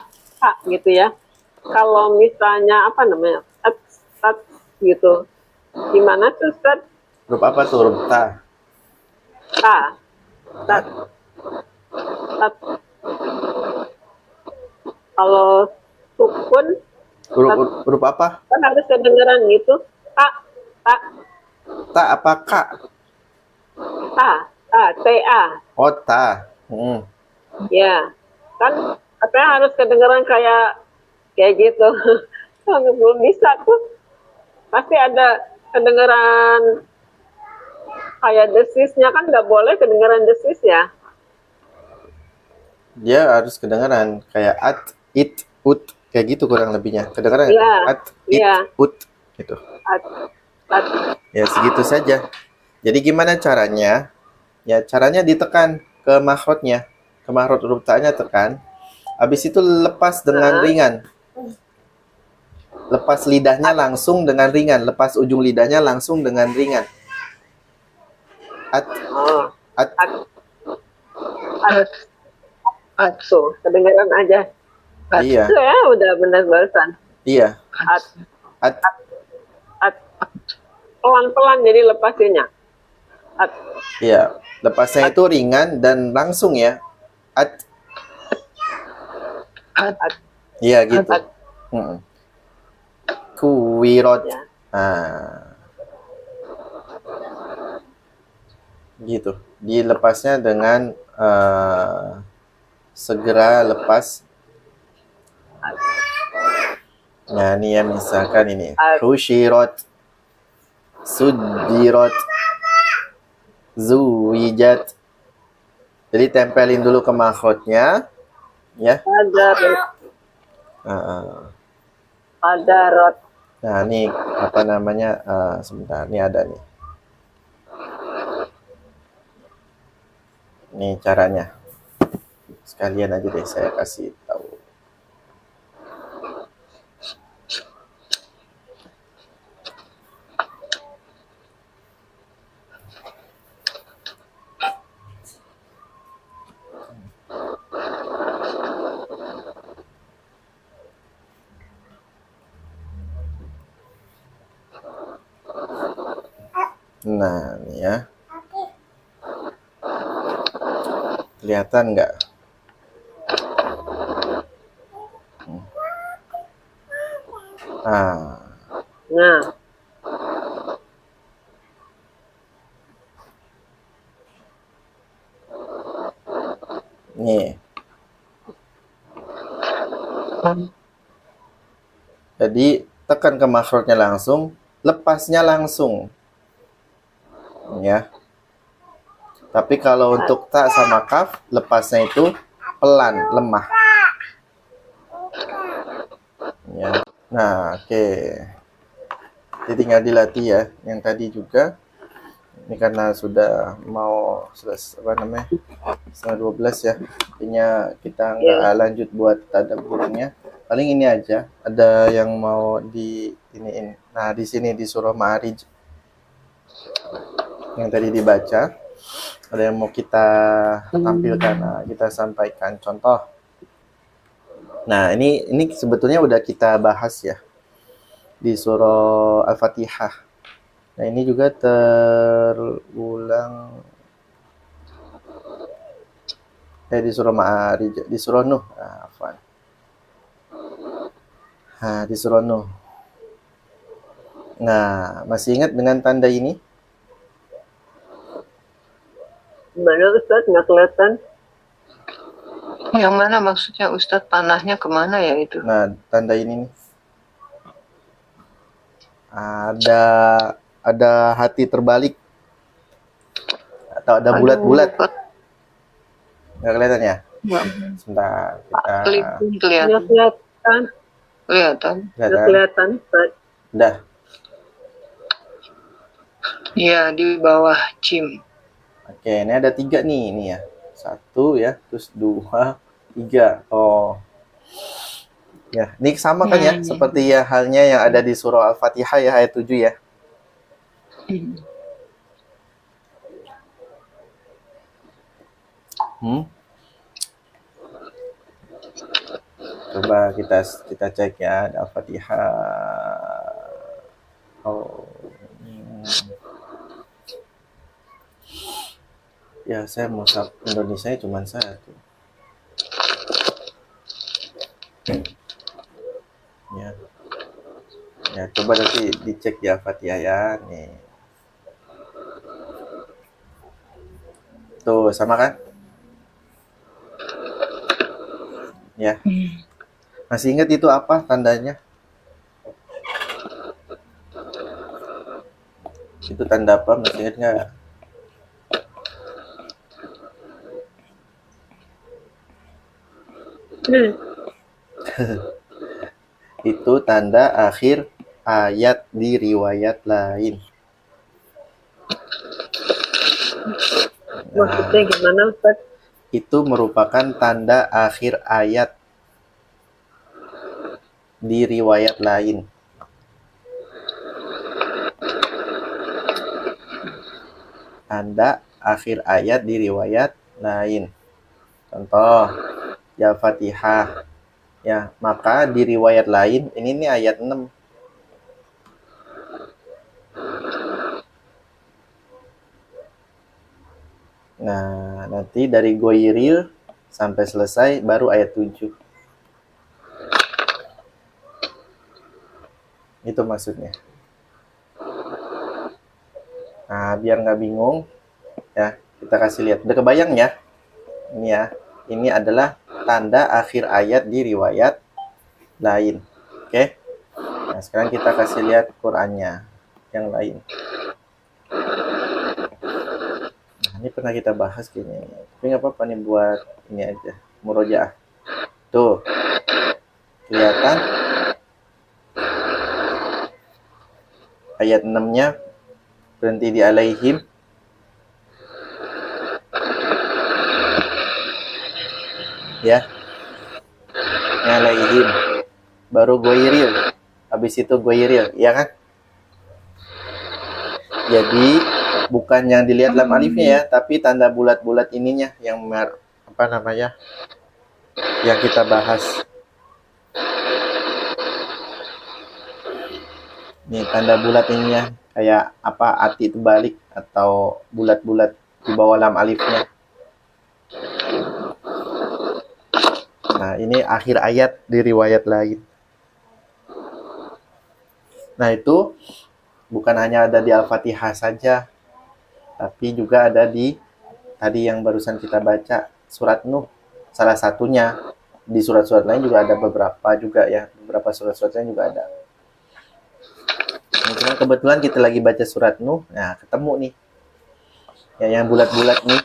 gitu ya, kalau misalnya apa namanya, tat gitu, gimana tuh Ustadz?
Huruf apa tuh huruf ta?
Tat. Kalau sukun,
huruf apa?
Kan harus kedengeran gitu. Ta.
Ta apa kak?
Ta.
Oh, ta.
Ya, kan katanya harus kedengeran kayak gitu. Belum bisa tuh. Pasti ada kedengeran kayak desisnya, kan nggak boleh kedengeran desis ya.
Dia harus kedengeran kayak at, it, ut, kayak gitu kurang lebihnya. Kedengeran
ya,
at, it, ut, gitu.
At.
Ya segitu saja. Jadi gimana caranya? Ya caranya ditekan ke makhrajnya, ke makhraj huruf ta-nya tekan. Habis itu lepas dengan ringan. Lepas lidahnya langsung dengan ringan, lepas ujung lidahnya langsung dengan ringan. At.
Tuh, kedengeran aja.
Iya.
Itu ya udah benar barusan.
Iya. At.
Pelan-pelan jadi lepasinnya. At.
Iya. Lepasnya itu ringan dan langsung ya. At. Iya gitu. Kuwirot.
Ya.
Gitu. Dilepasnya dengan segera lepas. Nah ini ya misalkan ini. Hushirot. Sudirot. Zuwijat. Jadi tempelin dulu ke makhrajnya, ya.
Adarot.
Nah, ini apa namanya? Sebentar, ini ada nih. Ini caranya. Sekalian aja deh saya kasih tahu. Nah, ini ya. Kelihatan nggak? Nah,
Nah,
nih. Jadi tekan ke makhrajnya langsung, lepasnya langsung. Ya. Tapi kalau untuk ta sama kaf, lepasnya itu pelan, lemah. Ya. Nah, oke. Jadi tinggal dilatih ya. Yang tadi juga ini karena sudah mau selesai, apa namanya, setengah 12 ya. Artinya kita nggak lanjut buat tadabburnya. Paling ini aja. Ada yang mau di iniin. Nah, di sini di surah Ma'arij yang tadi dibaca, ada yang mau kita tampilkan. Nah, kita sampaikan contoh. Nah, ini sebetulnya udah kita bahas ya di surah Al-Fatihah. Nah, ini juga terulang di surah Ma'arij, di surah Nuh. Afwan. Nah, di surah Nuh. Nah, masih ingat dengan tanda ini?
gimana Ustaz? Nggak kelihatan?
Yang mana maksudnya Ustadz, panahnya kemana ya itu?
Nah, tanda ini nih. Ada hati terbalik atau ada bulat-bulat. Nggak kelihatan ya? Sebentar, kita
Kelihatan.
Nggak kelihatan.
Kelihatan.
Nggak kelihatan Ustaz.
Udah.
Iya, di bawah Jim.
Oke, ini ada 3 nih, ini ya. 1 ya, terus 2, 3. Oh. Ya, ini sama kan ya, seperti ya halnya yang ada di surah Al-Fatihah ya, ayat 7 ya. Coba kita cek ya, Al-Fatihah. Oh. Ya, saya mushaf Indonesia cuma 1. Ya. Ya, coba nanti dicek ya Fatihah ya, nih. Tuh, sama kan? Ya. Masih ingat itu apa tandanya? Itu tanda apa? Masih ingat nggak? Itu tanda akhir ayat di riwayat lain.
Maksudnya gimana Ustaz?
Itu merupakan tanda akhir ayat di riwayat lain. Tanda akhir ayat di riwayat lain. Contoh, ya Fatihah. Ya, maka di riwayat lain, ini nih ayat 6. Nah, nanti dari Goyril sampai selesai baru ayat 7. Itu maksudnya. Nah, biar nggak bingung, ya kita kasih lihat. Udah kebayang ya? Ini ya. Ini adalah tanda akhir ayat di riwayat lain. Oke? Nah, sekarang kita kasih lihat Qur'annya yang lain. Nah, ini pernah kita bahas kayaknya. Tapi nggak apa-apa nih buat ini aja. Murojaah. Tuh. Kelihatan? Ayat 6-nya berhenti di alaihim. Ya. Alaihim. Baru Goyril. Habis itu Goyril, ya kan? Jadi bukan yang dilihat lam alifnya ya, tapi tanda bulat-bulat ininya yang apa namanya? Yang kita bahas. Nih tanda bulat ininya kayak apa? Ati terbalik atau bulat-bulat di bawah lam alifnya. Nah, ini akhir ayat di riwayat lain. Nah, itu bukan hanya ada di Al-Fatihah saja, tapi juga ada di tadi yang barusan kita baca, surat Nuh. Salah satunya. Di surat-surat lain juga ada beberapa juga ya. Beberapa surat-surat lain juga ada. Nah, cuman kebetulan kita lagi baca surat Nuh. Nah, ketemu nih. Ya, yang bulat-bulat nih.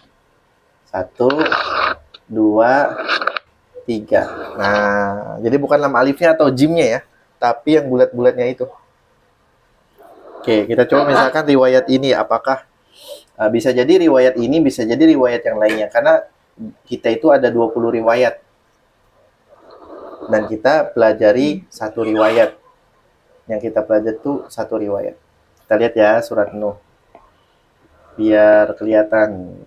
1, 2, 3. Nah, jadi bukan lam alifnya atau jimnya ya. Tapi yang bulat-bulatnya itu. Oke, kita coba misalkan riwayat ini. Apakah bisa jadi riwayat ini, bisa jadi riwayat yang lainnya. Karena kita itu ada 20 riwayat. Dan kita pelajari satu riwayat. Yang kita pelajari itu satu riwayat. Kita lihat ya surat Nuh. Biar kelihatan.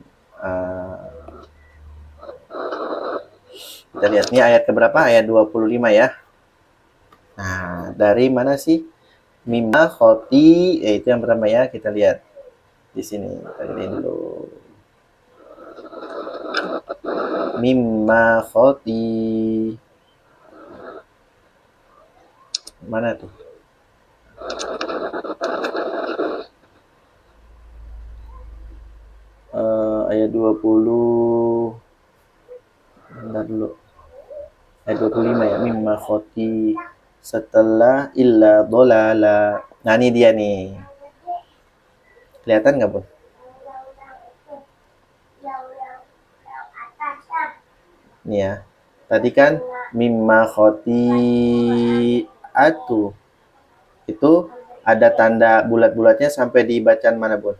Kita lihat ini ayat keberapa? Ayat 25 ya. Nah, dari mana sih? Mimma khoti, itu yang pertama ya, kita lihat. Di sini, kita lihat dulu. Mimma khoti. Mana tuh? Ayat 20. Bentar dulu. Ayat 25 ya. Mimma khoti. Setelah illa dolala. Nah, ini dia nih. Kelihatan nggak, Bun? Nih ya. Tadi kan mimma khoti atu. Itu ada tanda bulat-bulatnya sampai di bacaan mana, Bun?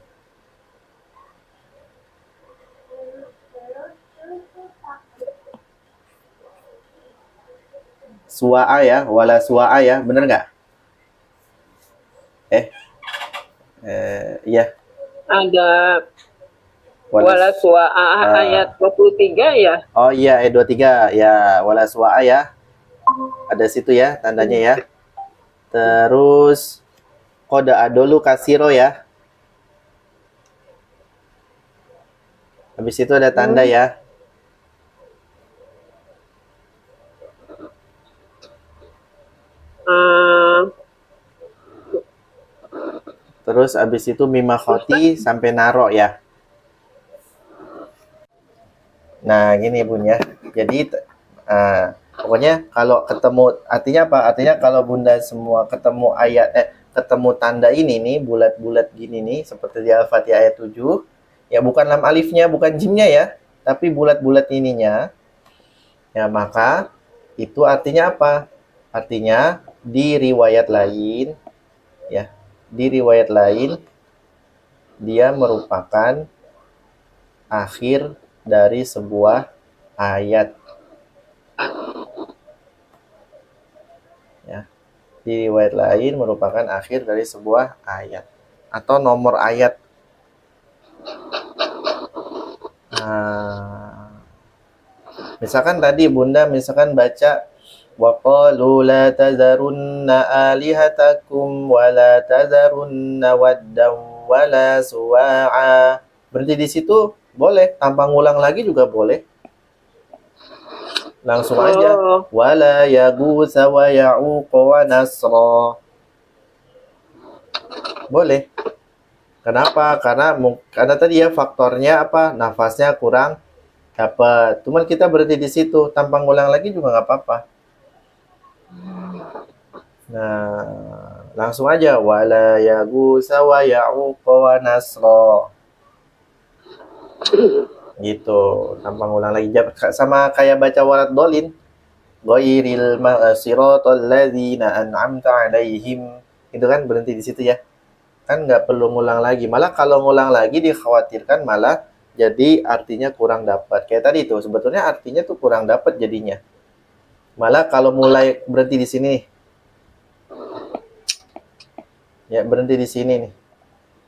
Suwa'a ya, wala suwa'a ya, bener nggak? Iya.
Ada wala suwa'a ayat 23 ya.
Oh iya, ayat 23 ya, wala suwa'a ya. Ada situ ya tandanya ya. Terus kode adolu kasiro ya. Habis itu ada tanda ya. Terus abis itu mimma khoti sampai naro ya. Nah gini Bun ya. Jadi pokoknya kalau ketemu, artinya apa? Artinya kalau Bunda semua ketemu ayat, ketemu tanda ini nih, bulat-bulat gini nih, seperti di Al-Fatihah ayat 7, ya bukan lam alifnya, bukan jimnya ya, tapi bulat-bulat ininya, ya maka itu artinya apa? Artinya di riwayat lain, ya, di riwayat lain, dia merupakan akhir dari sebuah ayat. Ya, di riwayat lain merupakan akhir dari sebuah ayat atau nomor ayat. Misalkan tadi Bunda misalkan baca wa qalu la tazarunna alihatakum wa la tazarunna waddan wa la suwa'a. Berhenti di situ boleh, tanpa ngulang lagi juga boleh. Langsung aja. Wala yaghutsa wa ya'uqa wa nasra. Boleh. Kenapa? Karena tadi ya faktornya apa? Nafasnya kurang dapat. Cuman kita berhenti di situ, tanpa ngulang lagi juga nggak apa-apa. Nah, langsung aja wala yaghutsa wa ya'uqa wa nasra. Gitu, tanpa ngulang lagi. Sama kayak baca walad dolin. Ghairil siratal ladzina an'amta 'alaihim. Itu kan berhenti di situ ya. Kan nggak perlu ngulang lagi. Malah kalau ngulang lagi dikhawatirkan malah jadi artinya kurang dapat. Kayak tadi tuh, sebetulnya artinya tuh kurang dapat jadinya. Malah kalau mulai berhenti di sini nih. Ya, berhenti di sini nih.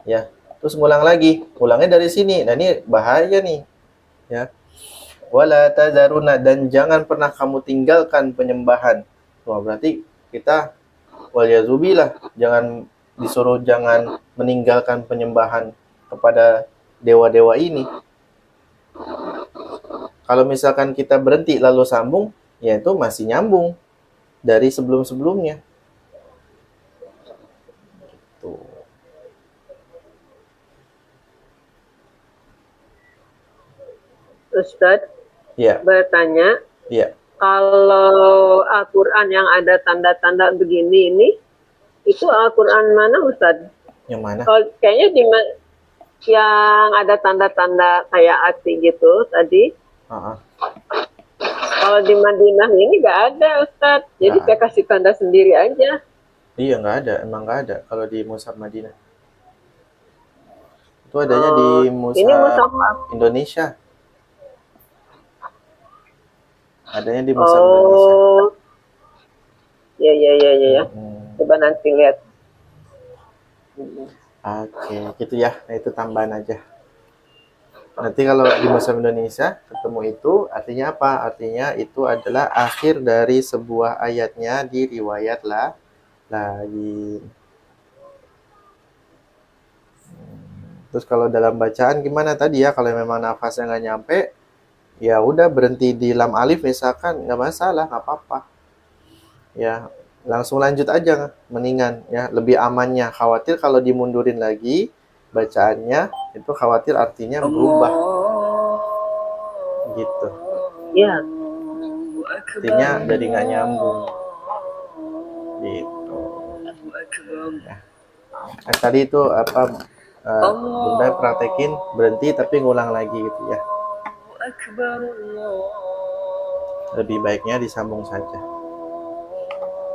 Ya, terus ngulang lagi. Ulangnya dari sini. Nah, ini bahaya nih. Ya. Wala tazaruna, dan jangan pernah kamu tinggalkan penyembahan. Wah, berarti kita walyazubillah, jangan meninggalkan penyembahan kepada dewa-dewa ini. Kalau misalkan kita berhenti lalu sambung, ya itu masih nyambung dari sebelum-sebelumnya.
Ustadz
Ya,
bertanya,
ya.
kalau Al-Quran yang ada tanda-tanda begini ini, itu Al-Quran mana Ustadz?
Yang mana?
Kalau kayaknya yang ada tanda-tanda kayak aksi gitu tadi,
Ah, ah.
kalau di Madinah ini nggak ada Ustadz. Jadi
Nggak
saya kasih tanda sendiri aja.
Iya, nggak ada. Emang nggak ada kalau di Mushaf Madinah. Itu adanya di
Ini
Mushaf
Mushaf.
Indonesia. Adanya di Mushaf Indonesia.
Oh, ya.
Hmm.
Coba nanti lihat.
Oke, gitu ya. Nah, itu tambahan aja. Nanti kalau di Mushaf Indonesia ketemu itu artinya apa? Artinya itu adalah akhir dari sebuah ayatnya di riwayat lain. Terus kalau dalam bacaan gimana tadi ya? Kalau memang nafasnya nggak nyampe, ya udah berhenti di lam alif misalkan, nggak masalah, nggak apa-apa. Ya, langsung lanjut aja, mendingan ya, lebih amannya. Khawatir kalau dimundurin lagi bacaannya, itu khawatir artinya berubah gitu.
Ya.
Artinya jadi nggak nyambung gitu. Ya. Nah, tadi itu apa Bunda praktekin berhenti tapi ngulang lagi gitu ya. Lebih baiknya disambung saja.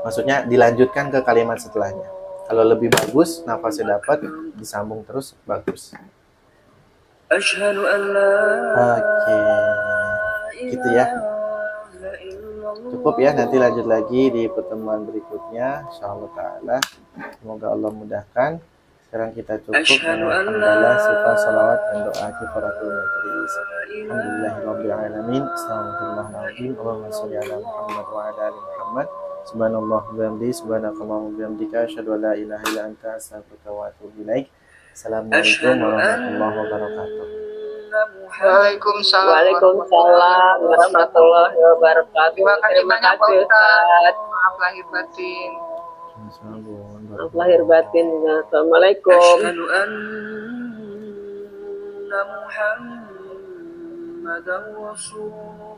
Maksudnya dilanjutkan ke kalimat setelahnya. Kalau lebih bagus, nafasnya dapat, disambung terus, bagus. Oke. Gitu ya. Cukup ya, nanti lanjut lagi di pertemuan berikutnya. Insyaallah ta'ala. Semoga Allah mudahkan. Sekarang kita cukup dengan hamdalah, sifat, salawat, dan doa kifaratul majlis. Alhamdulillahirrahmanirrahim. Astagfirullahaladzim. Allahumma sholli ala Muhammad wa ala ali Muhammad. Subhanallah wa bihamdihi, subhanakallah wa bihamdika, asyhadu an la ilaha illa anta, astaghfiruka wa atubu ilaik. Assalamualaikum warahmatullahi wabarakatuh.
Waalaikumsalam warahmatullahi wabarakatuh.
Terima kasih banyak Pak Ustaz. Maaf lahir batin.
Maaf lahir batin. Assalamualaikum.
Asyhadu anna Muhammadan Rasulullah.